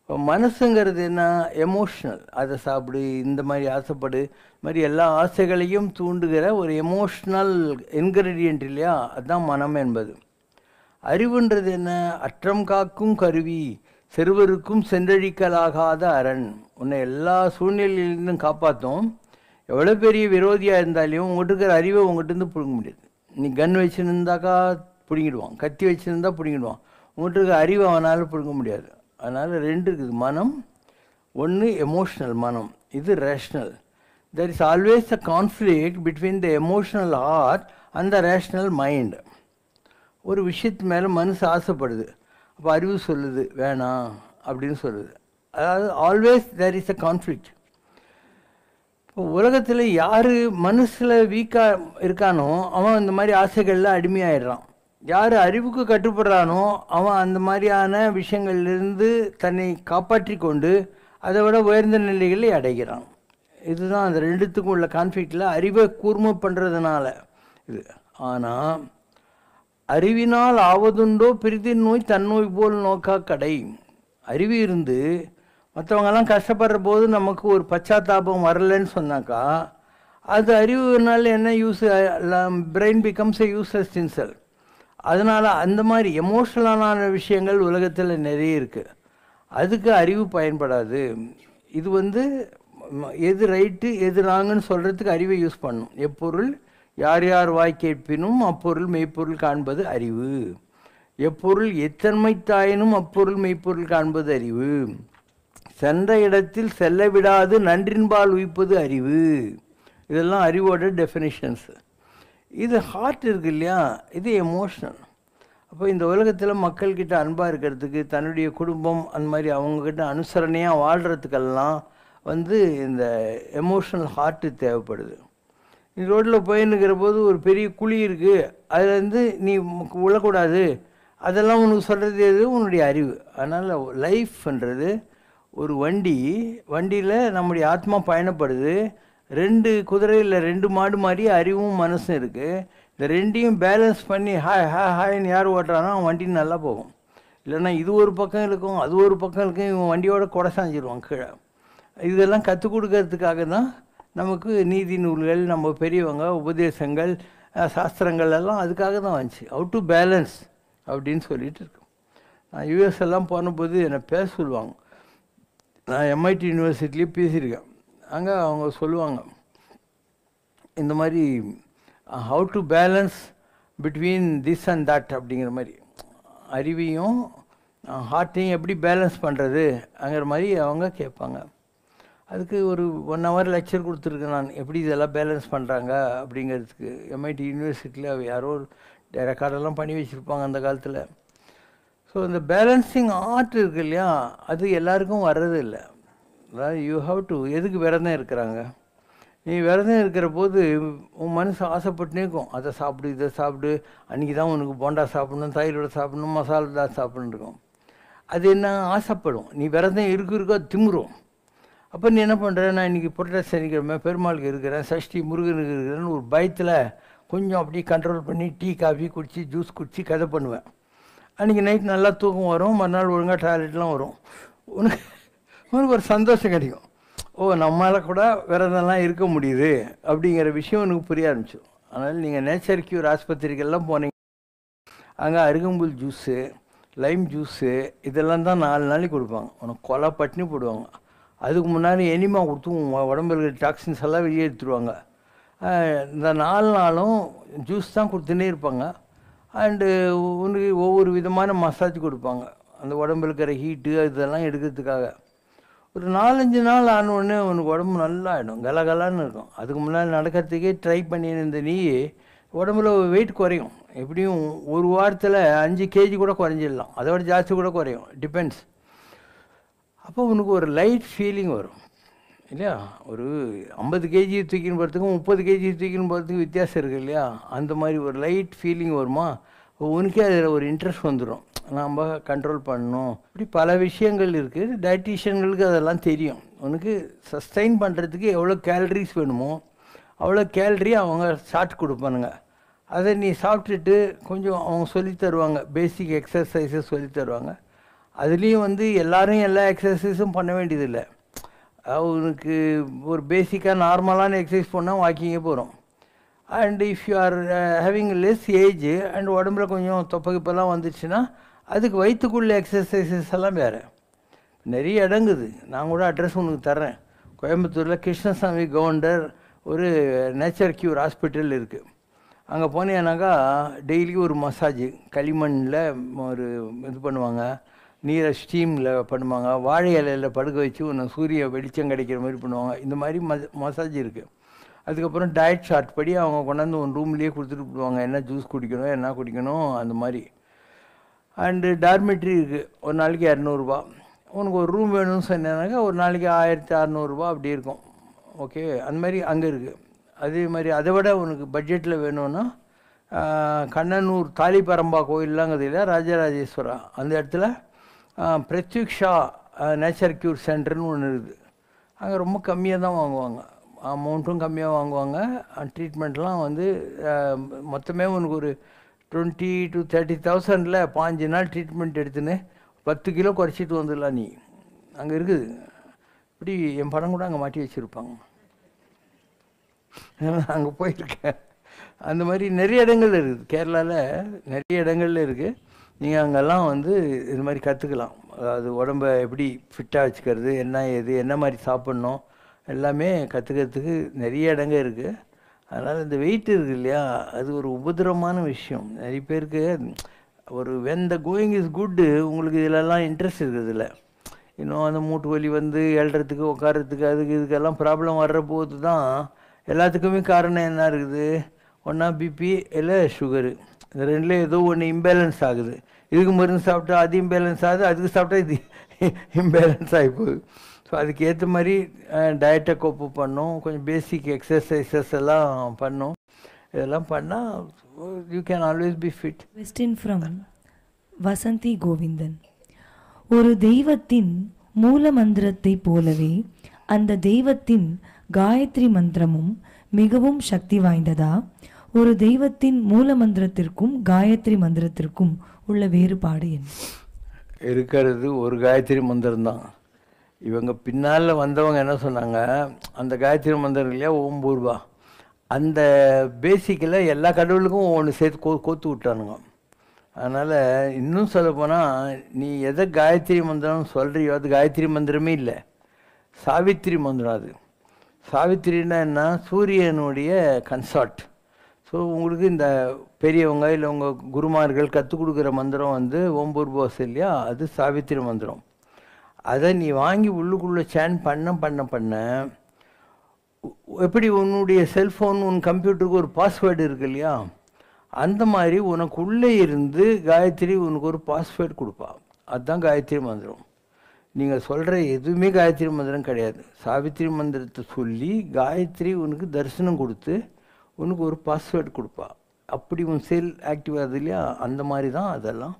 C: இப்போ மனசுங்கிறது என்ன, எமோஷ்னல். அதை சாப்பிடு, இந்த மாதிரி ஆசைப்படு, இது மாதிரி எல்லா ஆசைகளையும் தூண்டுகிற ஒரு எமோஷ்னல் இன்க்ரீடியன்ட் இல்லையா, அதுதான் மனம் என்பது. அறிவுன்றது என்ன, அற்றம் காக்கும் கருவி, செருவருக்கும் சென்றழிக்கலாகாத அரண். உன்னை எல்லா சூழ்நிலையிலிருந்தும் காப்பாற்றும். எவ்வளோ பெரிய விரோதியாக இருந்தாலையும் உங்கள்கிட்ட இருக்கிற அறிவை உங்கள்கிட்ட பிடுங்க முடியாது. நீ கன் வச்சுருந்தாக்கா பிடுங்கிடுவான், கத்தி வச்சுருந்தா பிடுங்கிடுவான். உங்கள்கிட்ட இருக்கிற அறிவை அவனால் பிடுங்க முடியாது. அதனால் 2 இருக்குது. மனம் ஒன்று எமோஷ்னல் மனம், இது rational. There is always a conflict between the emotional heart and the rational mind. ஒரு விஷயத்து மேலே மனசு ஆசைப்படுது, அப்போ அறிவு சொல்லுது வேணாம் அப்படின்னு சொல்லுது. அதாவது always there is a conflict. இப்போ உலகத்தில் யார் மனசில் வீக்காக இருக்கானோ அவன் இந்த மாதிரி ஆசைகளில் அடிமையாயிடுறான். யார் அறிவுக்கு கட்டுப்படுறானோ அவன் அந்த மாதிரியான விஷயங்கள்லேருந்து தன்னை காப்பாற்றி கொண்டு அதை விட உயர்ந்த நிலைகளை அடைகிறான். இதுதான் அந்த ரெண்டுத்துக்கும் உள்ள கான்ஃப்ளிக்டில் அறிவை கூர்மை பண்ணுறதுனால இது. ஆனால் அறிவினால் ஆவதுண்டோ பிரிதின் நோய் தன்னோய் போல் நோக்கா கடை. அறிவு இருந்து மற்றவங்கெல்லாம் கஷ்டப்படுற போது நமக்கு ஒரு பச்சாத்தாபம் வரலன்னு சொன்னாக்கா அது அறிவுனால என்ன use? Brain becomes a useless incel. அதனால் அந்த மாதிரி எமோஷ்னலான விஷயங்கள் உலகத்தில் நிறைய இருக்குது. அதுக்கு அறிவு பயன்படாது. இது எது ரைட்டு எது ராங்குன்னு சொல்கிறதுக்கு அறிவை யூஸ் பண்ணும். எப்பொருள் யார் யார் வாய் கேட்பினும் அப்பொருள் மெய்ப்பொருள் காண்பது அறிவு. எப்பொருள் எத்தன்மைத்தாயினும் அப்பொருள் மெய்ப்பொருள் காண்பது அறிவு. சென்ற இடத்தில் செல்ல விடாது நன்றின்பால் உயிப்பது அறிவு. இதெல்லாம் அறிவோட டெஃபினிஷன்ஸ். இது ஹார்ட் இருக்கு இல்லையா, இது எமோஷ்னல். அப்போ இந்த உலகத்தில் மக்கள்கிட்ட அன்பாக இருக்கிறதுக்கு, தன்னுடைய குடும்பம் அந்த மாதிரி அவங்கக்கிட்ட அனுசரணையாக வாழ்கிறதுக்கெல்லாம் இந்த எமோஷ்னல் ஹார்ட்டு தேவைப்படுது. நீ ரோட்டில் போயின்னுக்கிற போது ஒரு பெரிய குழி இருக்குது, அதுலேருந்து நீ விழக்கூடாது, அதெல்லாம் உனக்கு சொல்கிறது எது? உன்னுடைய அறிவு. அதனால் லைஃப்ன்றது ஒரு வண்டியில் நம்முடைய ஆத்மா பயணப்படுது. 2 குதிரை இல்லை 2 மாடு மாதிரி அறிவும் மனசும் இருக்குது. இந்த ரெண்டையும் பேலன்ஸ் பண்ணி ஹாய்ன்னு யார் ஓட்டுறானோ அவன் வண்டி நல்லா போகும். இல்லைன்னா இது ஒரு பக்கம் இருக்கும், அது ஒரு பக்கம் இருக்கும், இவன் வண்டியோட கொடை சாஞ்சிடுவான் கீழே. இதெல்லாம் கற்றுக் கொடுக்கறதுக்காக தான் நமக்கு நீதி நூல்கள், நம்ம பெரியவங்க உபதேசங்கள், சாஸ்திரங்கள் எல்லாம் அதுக்காக தான் வந்துச்சு. ஹவு டு பேலன்ஸ் அப்படின்னு சொல்லிட்டு இருக்கோம். நான் யூஎஸ் எல்லாம் போனபோது என்னை பேச சொல்லுவாங்க. நான் எம்ஐடி யூனிவர்சிட்டிலேயே பேசியிருக்கேன். அங்கே அவங்க சொல்லுவாங்க இந்த மாதிரி how to balance between this and that அப்படிங்கிற மாதிரி, அறிவையும் ஹார்ட்டையும் எப்படி பேலன்ஸ் பண்ணுறது அங்கிற மாதிரி அவங்க கேட்பாங்க. அதுக்கு ஒரு 1 hour லெக்சர் கொடுத்துருக்கேன் நான், எப்படி இதெல்லாம் பேலன்ஸ் பண்ணுறாங்க அப்படிங்கிறதுக்கு. எம்ஐடி யூனிவர்சிட்டியில் யாரோ ரெக்கார்டெல்லாம் பண்ணி வச்சுருப்பாங்க அந்த காலத்தில். ஸோ இந்த பேலன்சிங் ஆர்ட் இருக்கு இல்லையா, அது எல்லாருக்கும் வர்றது இல்லை. அதாவது யூ ஹவ் டு. எதுக்கு விரதம் இருக்கிறாங்க? நீ விரதம் இருக்கிற போது உன் மனசு ஆசைப்பட்டுனே இருக்கும், அதை சாப்பிடு இதை சாப்பிடு, அன்றைக்கி தான் உனக்கு போண்டா சாப்பிடணும், தயிரோட சாப்பிடணும், மசாலா தான் சாப்பிடணும் இருக்கும். அது என்ன ஆசைப்படும். நீ விரதம் இருக்கோ திமுறும். அப்போ நீ என்ன பண்ணுற? நான் இன்றைக்கி புரட்டாசி சனிக்கிழமை பெருமாளுக்கு இருக்கிறேன், சஷ்டி முருகனுக்கு இருக்கிறேன்னு ஒரு பயத்தில் கொஞ்சம் அப்படியே கண்ட்ரோல் பண்ணி டீ காஃபி குடித்து ஜூஸ் குடித்து கதை பண்ணுவேன். அன்றைக்கி நைட் நல்லா தூக்கம் வரும், மறுநாள் ஒழுங்காக டாய்லெட்லாம் வரும். உனக்கு ஒரு சந்தோஷம் கிடைக்கும். ஓ, நம்மளால் கூட விரதம்லாம் இருக்க முடியுது அப்படிங்கிற விஷயம் உனக்கு புரிய ஆரம்பிச்சிடும். அதனால் நீங்கள் நேச்சர் கியூர் ஆஸ்பத்திரிக்கெல்லாம் போனீங்க, அங்கே அருகம்புல் ஜூஸு, லைம் ஜூஸு இதெல்லாம் தான் 4 நாளைக்கு கொடுப்பாங்க. உனக்கு கொலை பட்டினி போடுவாங்க. அதுக்கு முன்னாடி எனிமா கொடுத்து உடம்புல இருக்கிற டாக்ஸின்ஸ் எல்லாம் வெளியே எடுத்துருவாங்க. இந்த 4 நாளும் ஜூஸ் தான் கொடுத்துன்னே இருப்பாங்க. அண்டு உனக்கு ஒவ்வொரு விதமான மசாஜ் கொடுப்பாங்க, அந்த உடம்புல இருக்கிற ஹீட்டு இதெல்லாம் எடுக்கிறதுக்காக. ஒரு 4-5 நாள் ஆனோடனே உனக்கு உடம்பு நல்லா ஆகிடும், கலகலான்னு இருக்கும். அதுக்கு முன்னாடி நடக்கிறதுக்கே ட்ரை பண்ணியிருந்த நீ உடம்புல வெயிட் குறையும். எப்படியும் ஒரு வாரத்தில் 5 kg கூட குறைஞ்சிடலாம், அதோட ஜாஸ்தி கூட குறையும், டிபெண்ட்ஸ். அப்போ உனக்கு ஒரு லைட் ஃபீலிங் வரும் இல்லையா. ஒரு 50 kg தூக்கின்னு போகிறதுக்கும் 30 kg தூக்கின்னு போகிறதுக்கும் வித்தியாசம் இருக்குது இல்லையா. அந்த மாதிரி ஒரு லைட் ஃபீலிங் வருமா, உனக்கே அதில் ஒரு இன்ட்ரெஸ்ட் வந்துடும், நாம் கண்ட்ரோல் பண்ணணும். இப்படி பல விஷயங்கள் இருக்குது. டயட்டீஷியன்களுக்கு அதெல்லாம் தெரியும். உனக்கு சஸ்டைன் பண்ணுறதுக்கு எவ்வளோ கேலரிஸ் வேணுமோ அவ்வளோ கேலரி அவங்க சாப்பிட்டு கொடுப்பானுங்க. அதை நீ சாப்பிட்டுட்டு கொஞ்சம் அவங்க சொல்லித்தருவாங்க, பேசிக் எக்ஸசைஸஸ் சொல்லித்தருவாங்க. அதுலேயும் எல்லோரும் எல்லா எக்ஸசைஸும் பண்ண வேண்டியதில்லை. உனக்கு ஒரு பேசிக்காக நார்மலான எக்ஸசைஸ் பண்ணால் வாக்கிங்கே போகிறோம். And if you are having less age and உடம்புல கொஞ்சம் தொப்பகிப்பெல்லாம் வந்துச்சுன்னா அதுக்கு வயிற்றுக்குள்ள எக்ஸசைசஸ் எல்லாம் வேறு நிறைய இடங்குது. நான் கூட அட்ரஸ் உனக்கு தர்றேன். கோயம்புத்தூரில் கிருஷ்ணசாமி கவுண்டர் ஒரு நேச்சர் கியூர் ஹாஸ்பிட்டல் இருக்குது. அங்கே போனேன்னாக்கா டெய்லி ஒரு மசாஜ், களிமண்ணில் ஒரு இது பண்ணுவாங்க, நீரை ஸ்டீமில் பண்ணுவாங்க, வாழை இலையில் படுக்க வச்சு ஒன்று சூரிய வெளிச்சம் கிடைக்கிற மாதிரி பண்ணுவாங்க. இந்த மாதிரி மசாஜ் இருக்குது. அதுக்கப்புறம் டயட் சார்ட் படி அவங்க கொண்டாந்து ஒரு ரூம்லேயே கொடுத்துட்டு போடுவாங்க, என்ன ஜூஸ் குடிக்கணும் என்ன குடிக்கணும் அந்த மாதிரி. அண்டு டார்மெட்ரி இருக்குது, ஒரு நாளைக்கு 200 ரூபா. உனக்கு ஒரு ரூம் வேணும்னு சொன்னாக்கா ஒரு நாளைக்கு 1600 ரூபா அப்படி இருக்கும். ஓகே, அந்த மாதிரி அங்கே இருக்குது. அதே மாதிரி அதை விட உனக்கு பட்ஜெட்டில் வேணும்னா கண்ணனூர் தாலிபரம்பா கோயில்லாங்கிறதுல ராஜராஜேஸ்வரா அந்த இடத்துல பிரத்யுக்ஷா நேச்சர் க்யூர் சென்டர்னு ஒன்று இருக்குது. அங்கே ரொம்ப கம்மியாக தான் வாங்குவாங்க, அமௌண்ட்டும் கம்மியாக வாங்குவாங்க. ட்ரீட்மெண்ட்லாம் வந்து மொத்தமே உனக்கு ஒரு 20,000 to 30,000 5 நாள் ட்ரீட்மெண்ட் எடுத்துன்னு 10 கிலோ குறைச்சிட்டு வந்துடலாம். நீ அங்கே இருக்குது. இப்படி என் படம் கூட அங்கே மாட்டி வச்சுருப்பாங்க. அங்கே போயிருக்கேன். அந்த மாதிரி நிறைய இடங்கள் இருக்குது, கேரளாவில் நிறைய இடங்கள்ல இருக்குது. நீங்கள் அங்கெல்லாம் வந்து இது மாதிரி கற்றுக்கலாம். அதாவது உடம்பை எப்படி ஃபிட்டாக வச்சுக்கிறது, என்ன ஏது, என்ன மாதிரி சாப்பிட்ணும், எல்லாமே கற்றுக்கிறதுக்கு நிறைய இடங்கள் இருக்குது. அதனால் இந்த வெயிட் இருக்குது இல்லையா, அது ஒரு உபதிரவமான விஷயம். நிறைய பேருக்கு ஒரு when the going is good, உங்களுக்கு இதிலெல்லாம் இன்ட்ரெஸ்ட் இருக்குதுல்ல. இன்னும் அந்த மூட்டு வலி வந்து எழுறதுக்கு உட்காரத்துக்கு அதுக்கு இதுக்கெல்லாம் ப்ராப்ளம் வர்ற போது தான் எல்லாத்துக்குமே காரணம் என்ன இருக்குது, ஒன்றா பிபி இல்லை சுகரு, இந்த ரெண்டுல ஏதோ ஒன்று இம்பேலன்ஸ் ஆகுது. இதுக்கு மருந்து சாப்பிட்டா அது இம்பேலன்ஸ் ஆகுது, அதுக்கு சாப்பிட்டா இது இம்பேலன்ஸ் ஆகி போகுது. ஸோ அதுக்கு ஏற்ற மாதிரி டயட்டை கோப்பு பண்ணணும், கொஞ்சம் பேசிக் எக்ஸசைசஸ் எல்லாம் பண்ணும். இதெல்லாம் பண்ணால் you can always be fit.
B: Question from Vasanthi Govindan. ஒரு தெய்வத்தின் மூல மந்திரத்தை போலவே அந்த தெய்வத்தின் காயத்ரி மந்திரமும் மிகவும் சக்தி வாய்ந்ததா? ஒரு தெய்வத்தின் மூல மந்திரத்திற்கும் காயத்ரி மந்திரத்திற்கும் உள்ள வேறுபாடு என்ன?
C: இருக்கிறது ஒரு காயத்ரி மந்திரம் தான். இவங்க பின்னால் வந்தவங்க என்ன சொன்னாங்க, அந்த காயத்ரி மந்திரம் இல்லையா, ஓம் பூர்வா, அந்த பேசிக்கில் எல்லா கடவுளுக்கும் ஒன்று சேர்த்து கோத்து விட்டானுங்க. அதனால் இன்னும் சொல்லப்போனால் நீ எதை காயத்ரி மந்திரம்னு சொல்கிறியோ அது காயத்ரி மந்திரமே இல்லை, சாவித்திரி மந்திரம். அது சாவித்திரின்னா என்ன, சூரியனுடைய கன்சார்ட். ஸோ உங்களுக்கு இந்த பெரியவங்க இல்லை உங்கள் குருமார்கள் கற்றுக் கொடுக்குற மந்திரம் வந்து ஓம் பூர்வாஸ் இல்லையா, அது சாவித்திரி மந்திரம். அதை நீ வாங்கி உள்ளுக்குள்ளே சேன் பண்ண எப்படி உன்னுடைய செல்ஃபோன் உன் கம்ப்யூட்டருக்கு ஒரு பாஸ்வேர்டு இருக்கு இல்லையா, அந்த மாதிரி உனக்குள்ளே இருந்து காயத்ரி உனக்கு ஒரு பாஸ்வேர்டு கொடுப்பா. அதுதான் காயத்ரி மந்திரம். நீங்கள் சொல்கிற எதுவுமே காயத்ரி மந்திரம் கிடையாது. சாவித்திரி மந்திரத்தை சொல்லி காயத்ரி உனக்கு தரிசனம் கொடுத்து உனக்கு ஒரு பாஸ்வேர்டு கொடுப்பா. அப்படி உன் செல் ஆக்டிவ் ஆகுது இல்லையா, அந்த மாதிரி தான் அதெல்லாம்.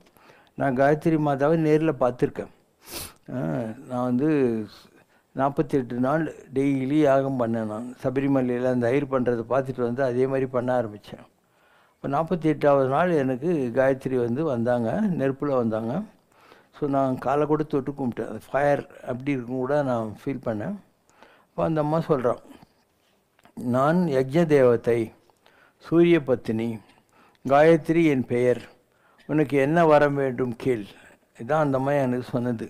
C: நான் காயத்ரி மாதாவை நேரில் பார்த்துருக்கேன். நான் வந்து 48 நாள் டெய்லி யாகம் பண்ணேன். நான் சபரிமலையில் அந்த ஐயர் பண்ணுறதை பார்த்துட்டு வந்து அதே மாதிரி பண்ண ஆரம்பித்தேன். இப்போ 48வது நாள் எனக்கு காயத்ரி வந்து வந்தாங்க, நெருப்பில் வந்தாங்க. ஸோ நான் காலை கூட தொட்டு கும்பிட்டேன். அது ஃபயர் அப்படி இருக்கும் கூட நான் ஃபீல் பண்ணேன். அப்போ அந்த அம்மா சொல்கிறான், நான் யஜ்ஞ தேவதை, சூரிய பத்தினி, காயத்ரி என் பெயர், உனக்கு என்ன வர வேண்டும் கேள். இதுதான் அந்த அம்மா எனக்கு சொன்னது.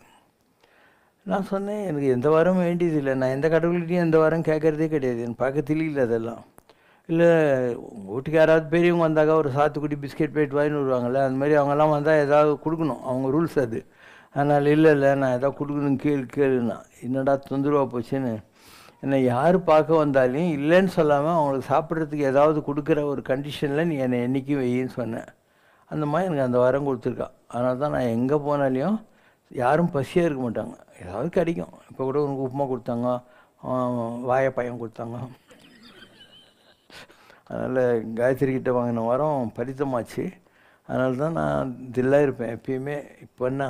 C: நான் சொன்னேன், எனக்கு எந்த வாரம் வேண்டியதில்லை, நான் எந்த கடவுள்கிட்டையும் எந்த வாரம் கேட்குறதே கிடையாது, என் பக்கத்துலேயும் இல்லை அதெல்லாம். இல்லை வீட்டுக்கு யாராவது பெரியவங்க வந்தாக்கா ஒரு சாத்துக்குடி பிஸ்கெட் பேட் வாங்கின்னு வருவாங்கள்ல, அந்த மாதிரி அவங்கெல்லாம் வந்தால் ஏதாவது கொடுக்கணும், அவங்க ரூல்ஸ் அது. அதனால் இல்லை நான் எதாவது கொடுக்கணும் கேளுன்னா, என்னடா தொந்தரவாக போச்சுன்னு. என்னை யார் பார்க்க வந்தாலையும் இல்லைன்னு சொல்லாமல் அவங்களுக்கு சாப்பிட்றதுக்கு ஏதாவது கொடுக்குற ஒரு கண்டிஷனில் நீ என்னை என்றைக்கும் வெயின்னு சொன்னேன். அந்த மாதிரி எனக்கு அந்த வாரம் கொடுத்துருக்கா. அதனால தான் நான் எங்கே போனாலையும் யாரும் பசியாக இருக்க மாட்டாங்க, ஏதாவது கிடைக்கும். இப்போ கூட உனக்கு உப்புமா கொடுத்தாங்க, வாழைப்பழம் கொடுத்தாங்க. அதனால் காயத்ரி கிட்ட வாங்கின வாரம் பரித்தமாச்சு. அதனால தான் நான் தில்லாக இருப்பேன் எப்பயுமே. இப்போ என்ன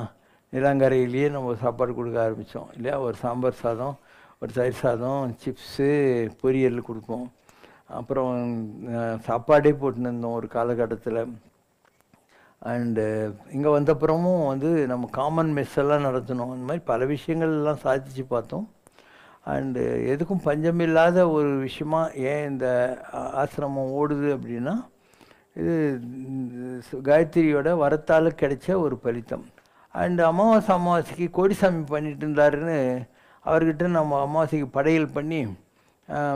C: நிலாங்கரையிலேயே நம்ம சாப்பாடு கொடுக்க ஆரம்பித்தோம் இல்லையா, ஒரு சாம்பார் சாதம், ஒரு தயிர் சாதம், சிப்ஸு, பொரியல் கொடுப்போம். அப்புறம் சாப்பாடே போட்டுன்னு இருந்தோம் ஒரு காலகட்டத்தில். அண்டு இங்கே வந்தப்புறமும் வந்து நம்ம காமன் மெஸ் எல்லாம் நடத்தணும். அந்த மாதிரி பல விஷயங்கள்லாம் சாதிச்சு பார்த்தோம். அண்டு எதுக்கும் பஞ்சமில்லாத ஒரு விஷயமா ஏன் இந்த ஆசிரமம் ஓடுது அப்படின்னா, இது காயத்ரியோட வரத்தால் கிடைச்ச ஒரு பலித்தம். அண்டு அமாவாசைக்கு கோடிசாமி பண்ணிட்டு இருந்தாருன்னு அவர்கிட்ட நம்ம அமாவாசைக்கு படையல் பண்ணி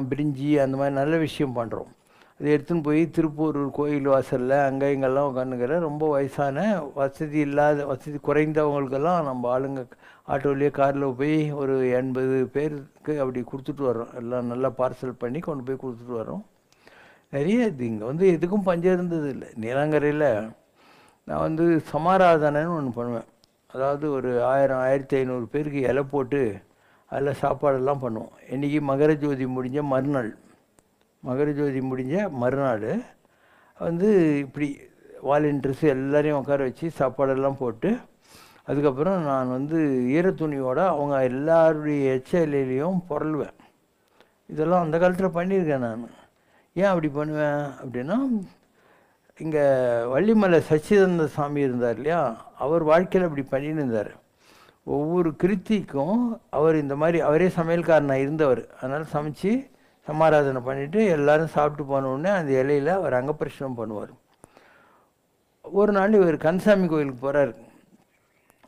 C: பிரிஞ்சி அந்த மாதிரி நல்ல விஷயம் பண்ணுறோம். அதை எடுத்துன்னு போய் திருப்பூர் கோயில் வாசலில் அங்கே இங்கெல்லாம் உட்காந்துக்கிற ரொம்ப வயசான வசதி குறைந்தவங்களுக்கெல்லாம் நம்ம ஆளுங்க ஆட்டோலேயே காரில் போய் ஒரு 80 பேருக்கு அப்படி கொடுத்துட்டு வரோம். எல்லாம் நல்லா பார்சல் பண்ணி கொண்டு போய் கொடுத்துட்டு வரோம். நிறைய இது இங்கே வந்து எதுக்கும் பஞ்சம் இருந்தது இல்லை. நீலாங்கரையில் நான் வந்து சமாராதனைன்னு ஒன்று பண்ணுவேன். அதாவது ஒரு 1000-1500 பேருக்கு இலை போட்டு அதில் சாப்பாடெல்லாம் பண்ணுவோம். இன்றைக்கி மகர ஜோதி முடிஞ்ச மறுநாள் வந்து இப்படி வாலண்டியர்ஸ் எல்லாரையும் உட்கார வச்சு சாப்பாடெல்லாம் போட்டு, அதுக்கப்புறம் நான் வந்து ஈரத்துணியோட அவங்க எல்லாருடைய எச்சலையிலையும் புரளுவேன். இதெல்லாம் அந்த காலத்தில் பண்ணியிருக்கேன் நான். ஏன் அப்படி பண்ணுவேன் அப்படின்னா, இங்கே வள்ளிமலை சச்சிதானந்த சாமி இருந்தார் இல்லையா, அவர் வாழ்க்கையில் அப்படி பண்ணின்னு இருந்தார். ஒவ்வொரு கிருத்திக்கும் அவர் இந்த மாதிரி, அவரே சமையல்காரனாக இருந்தவர், அதனால் சமைச்சு சமாராதனை பண்ணிவிட்டு எல்லோரும் சாப்பிட்டு போன உடனே அந்த இலையில் அவர் அங்கப்பிரஷனம் பண்ணுவார். ஒரு நாள் இவர் கன்சாமி கோயிலுக்கு போகிறார்.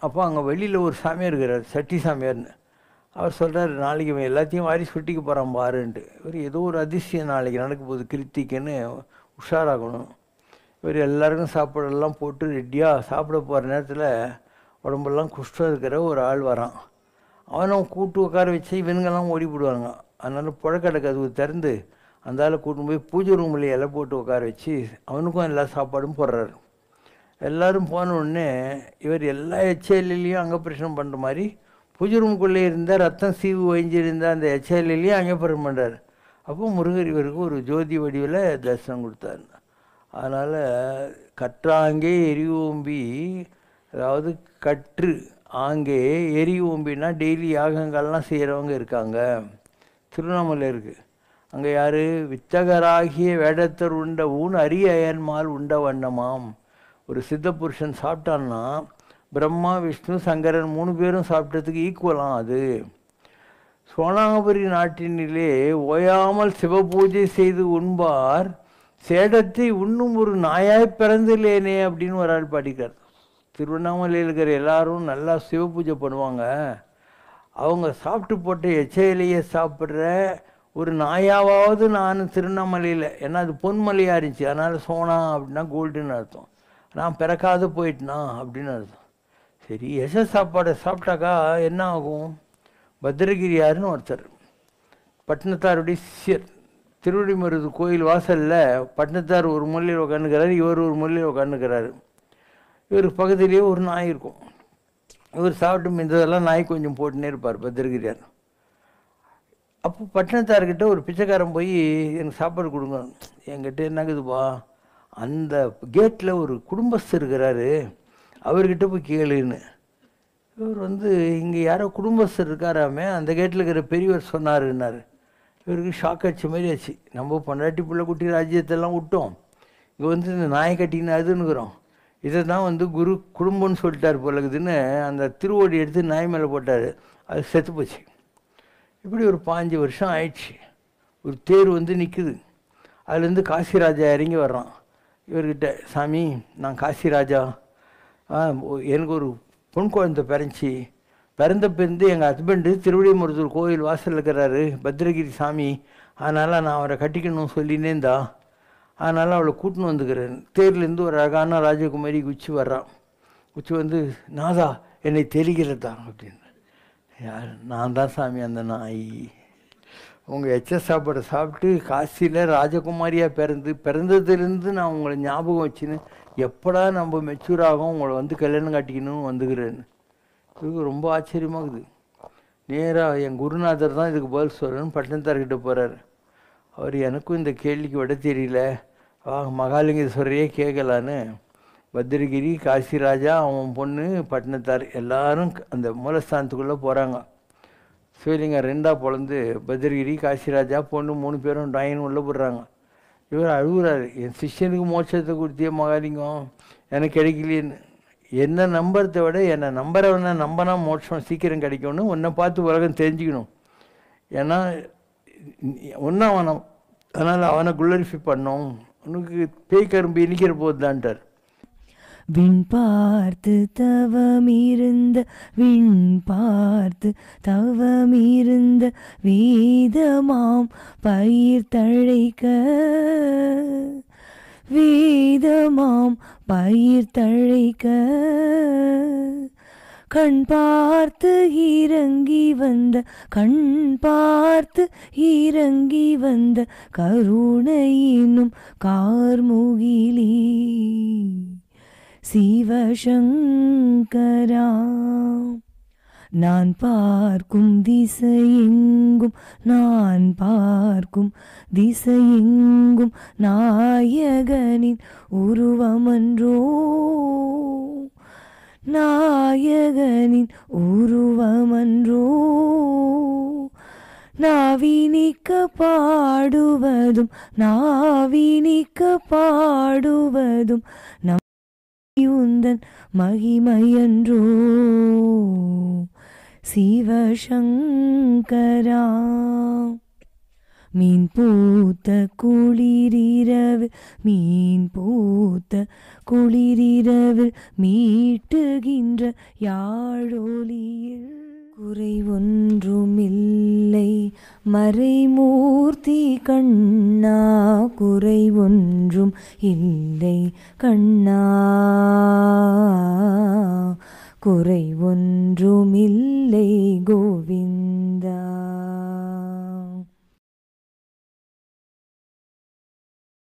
C: அப்போ அங்கே வெளியில் ஒரு சாமியார் இருக்கிறார், சட்டி சாமியார்னு. அவர் சொல்கிறார், நாளைக்கு இவன் எல்லாத்தையும் வாரி சுட்டிக்கு போகிறான் பாருன்ட்டு. இவர் ஏதோ ஒரு அதிசயம் நாளைக்கு நடக்க போகுது கிருத்திக்குன்னு உஷாராகணும். இவர் எல்லாருக்கும் சாப்பாடெல்லாம் போட்டு ரெடியாக சாப்பிட போகிற நேரத்தில் உடம்பெல்லாம் குஷ்டம் இருக்கிற ஒரு ஆள் வரான். அவனும் கூட்டு உட்கார வச்சு இவனுங்கெல்லாம் ஓடி போடுவாங்க. அதனால் புழக்கடை கதவு திறந்து அந்த ஆளை கூட்டு போய் பூஜை ரூமில் இலை போட்டு உட்கார வச்சு அவனுக்கும் எல்லா சாப்பாடும் போடுறாரு. எல்லோரும் போன உடனே இவர் எல்லா எச்ஐலையும் அங்கப்பிரஷனம் பண்ணுற மாதிரி பூஜை ரூமுக்குள்ளே இருந்தால் ரத்தம் சீவு ஒழிஞ்சிருந்தால் அந்த எச்ஐலையும் அங்கப்பிரஷனம் பண்ணுறார். அப்போ முருகர் இவருக்கு ஒரு ஜோதி வடிவில் தரிசனம் கொடுத்தார். அதனால் கற்றாங்கே எரிவோம்பி, அதாவது கற்று ஆங்கே எரிவோம்பின்னா டெய்லி யாகங்கள்லாம் செய்கிறவங்க இருக்காங்க. திருவண்ணாமலை இருக்குது. அங்கே யார்? வித்தகராகிய வேடத்தர் உண்ட ஊன் அரிய அயன்மால் உண்ட வண்ணமாம். ஒரு சித்த புருஷன் சாப்பிட்டான்னா பிரம்மா விஷ்ணு சங்கரன் 3 பேரும் சாப்பிட்டதுக்கு ஈக்குவலாம் அது. சோனாபுரி நாட்டினிலே ஓயாமல் சிவபூஜை செய்து உண்பார் சேடத்தை உண்ணும் ஒரு நாயாய் பிறந்துலேனே அப்படின்னு ஒரு ஆள் பாடிக்கார். திருவண்ணாமலையில் இருக்கிற எல்லாரும் நல்லா சிவபூஜை பண்ணுவாங்க. அவங்க சாப்பிட்டு போட்ட எச்சையிலேயே சாப்பிட்ற ஒரு நாயாவது நான் திருவண்ணாமலையில், ஏன்னா அது பொன்மலையாக இருந்துச்சு, அதனால் சோனா அப்படின்னா கோல்டுன்னு அர்த்தம். நான் பிறக்காது போயிட்டேனா அப்படின்னு அர்த்தம். சரி, சாப்பாடை சாப்பிட்டாக்கா என்ன ஆகும்? பத்திரகிரியாருன்னு ஒருத்தர், பட்டினத்தாருடைய சிஷ்யர், திருவடிமருது கோயில் வாசலில் பட்டினத்தார் ஒரு மூலையில் உட்காந்துக்கிறாரு, இவர் ஒரு மூலையில் உட்காந்துக்கிறாரு. இவருக்கு பக்கத்துலேயே ஒரு நாய் இருக்கும். இவர் சாப்பிட்டு மிந்ததெல்லாம் நாய் கொஞ்சம் போட்டுன்னே இருப்பார் பத்திரகிரியார். அப்போ பட்டினத்தார்கிட்ட ஒரு பிச்சைக்காரன் போய் எனக்கு சாப்பாடு கொடுங்க. என்கிட்ட என்னங்குதுப்பா, அந்த கேட்டில் ஒரு குடும்பஸ்தர் இருக்கிறாரு, அவர்கிட்ட போய் கேளுன்னு. இவர் வந்து இங்கே யாரோ குடும்பஸ்தர் இருக்காராமே, அந்த கேட்டில் இருக்கிற பெரியவர் சொன்னாருன்னாரு. இவருக்கு ஷாக் அடிச்ச மாதிரி ஆச்சு. நம்ம பொண்டாட்டி பிள்ளை குட்டி ராஜ்யத்தெல்லாம் விட்டோம், இங்கே வந்து இந்த நாயை கட்டின்னு அதுன்னுக்குறோம். இதை தான் வந்து குரு குடும்பம்னு சொல்லிட்டார் போலக்குதுன்னு அந்த திருவோடி எடுத்து நாய் மேலே போட்டார். அது செத்து போச்சு. இப்படி ஒரு 5 வருஷம் ஆயிடுச்சு. ஒரு தேர் வந்து நிற்குது. அதுலேருந்து காசிராஜா இறங்கி வர்றான். இவர்கிட்ட, சாமி நான் காசிராஜா, எனக்கு ஒரு பொன் குழந்தை பிறந்த பிறந்து எங்கள் ஹஸ்பண்டு திருவிடைமருதூர் கோயில் வாசலில் இருக்கிறாரு பத்ரகிரி சாமி, அதனால் நான் அவரை கட்டிக்கணும்னு சொல்லினேந்தா, அதனால் அவளை கூட்டின்னு வந்துக்கிறேன். தேர்லேருந்து ஒரு அழகான ராஜகுமாரி குச்சி வர்றான். குச்சி வந்து, நாதா என்னை தெரிகிறதா அப்படின்னு. யார்? நான் தான் சாமி அந்த நாய். உங்கள் சாப்பாடை சாப்பிட்டு காசியில் ராஜகுமாரியாக பிறந்ததுலேருந்து நான் உங்களை ஞாபகம் வச்சுன்னு எப்படா நம்ம மெச்சூர் ஆகும் உங்களை வந்து கல்யாணம் காட்டிக்கணும்னு வந்துக்கிறேன்னு. இதுக்கு ரொம்ப ஆச்சரியமாகுது. நேராக என் குருநாதர் தான் இதுக்கு பதில் சொல்கிறேன்னு பட்டினத்தார்கிட்ட போகிறார். அவர் எனக்கும் இந்த கேள்விக்கு விட தெரியல, மகாலிங்கேஸ்வரையே கேட்கலான்னு பத்ரகிரி, காசிராஜா, அவன் பொண்ணு, பட்டினத்தார் எல்லாரும் அந்த மூலஸ்தானத்துக்குள்ளே போகிறாங்க. சிவலிங்கம் 2ஆக பொழந்து பத்ரகிரி, காசிராஜா பொண்ணு 3 பேரும் டாயின்னு உள்ளே போடுறாங்க. இவர் அழுகுறாரு, என் சிஷ்யனுக்கு மோட்சத்தை கொடுத்திய மகாலிங்கம் எனக்கு கிடைக்கலையேன்னு. என்ன நம்புறதை விட என்னை நம்புறவனை நம்பினா மோட்சம் சீக்கிரம் கிடைக்கும்னு உன்னை பார்த்து உலகம் தெரிஞ்சுக்கணும். ஏன்னா ஒன்றும் அவனை, அதனால் அவனை குளரிஃபை பண்ணோம். உனக்கு பேய் கரும்பு இனிக்கிற போதுதான்ட்டார்.
B: விண் பார்த்து தவமிருந்த வேதமாம் பயிர் தழைக்க கண் பார்த்து இறங்கி வந்த கருணையினும் கார்முகிலி சிவசங்கரா. நான் பார்க்கும் திசையெங்கும் திசையெங்கும் நான் பார்க்கும் திசையெங்கும் நாயகனின் உருவமன்றோ, நாயகனின் உருவமன்றோ. நாவினிக்க பாடுவதும் நாவினிக்க பாடுவதும் உந்தன் மகிமையன்றோ சிவசங்கரா. மீன் பூத்த குளிரிரவில் மீன் பூத்த குளிரிரவில் மீட்டுகின்ற யாழொலியில் குறை ஒன்றுமில்லை மறைமூர்த்தி கண்ணா, குறை ஒன்றும் இல்லை கண்ணா, குறை ஒன்றுமில்லை கோவிந்தா.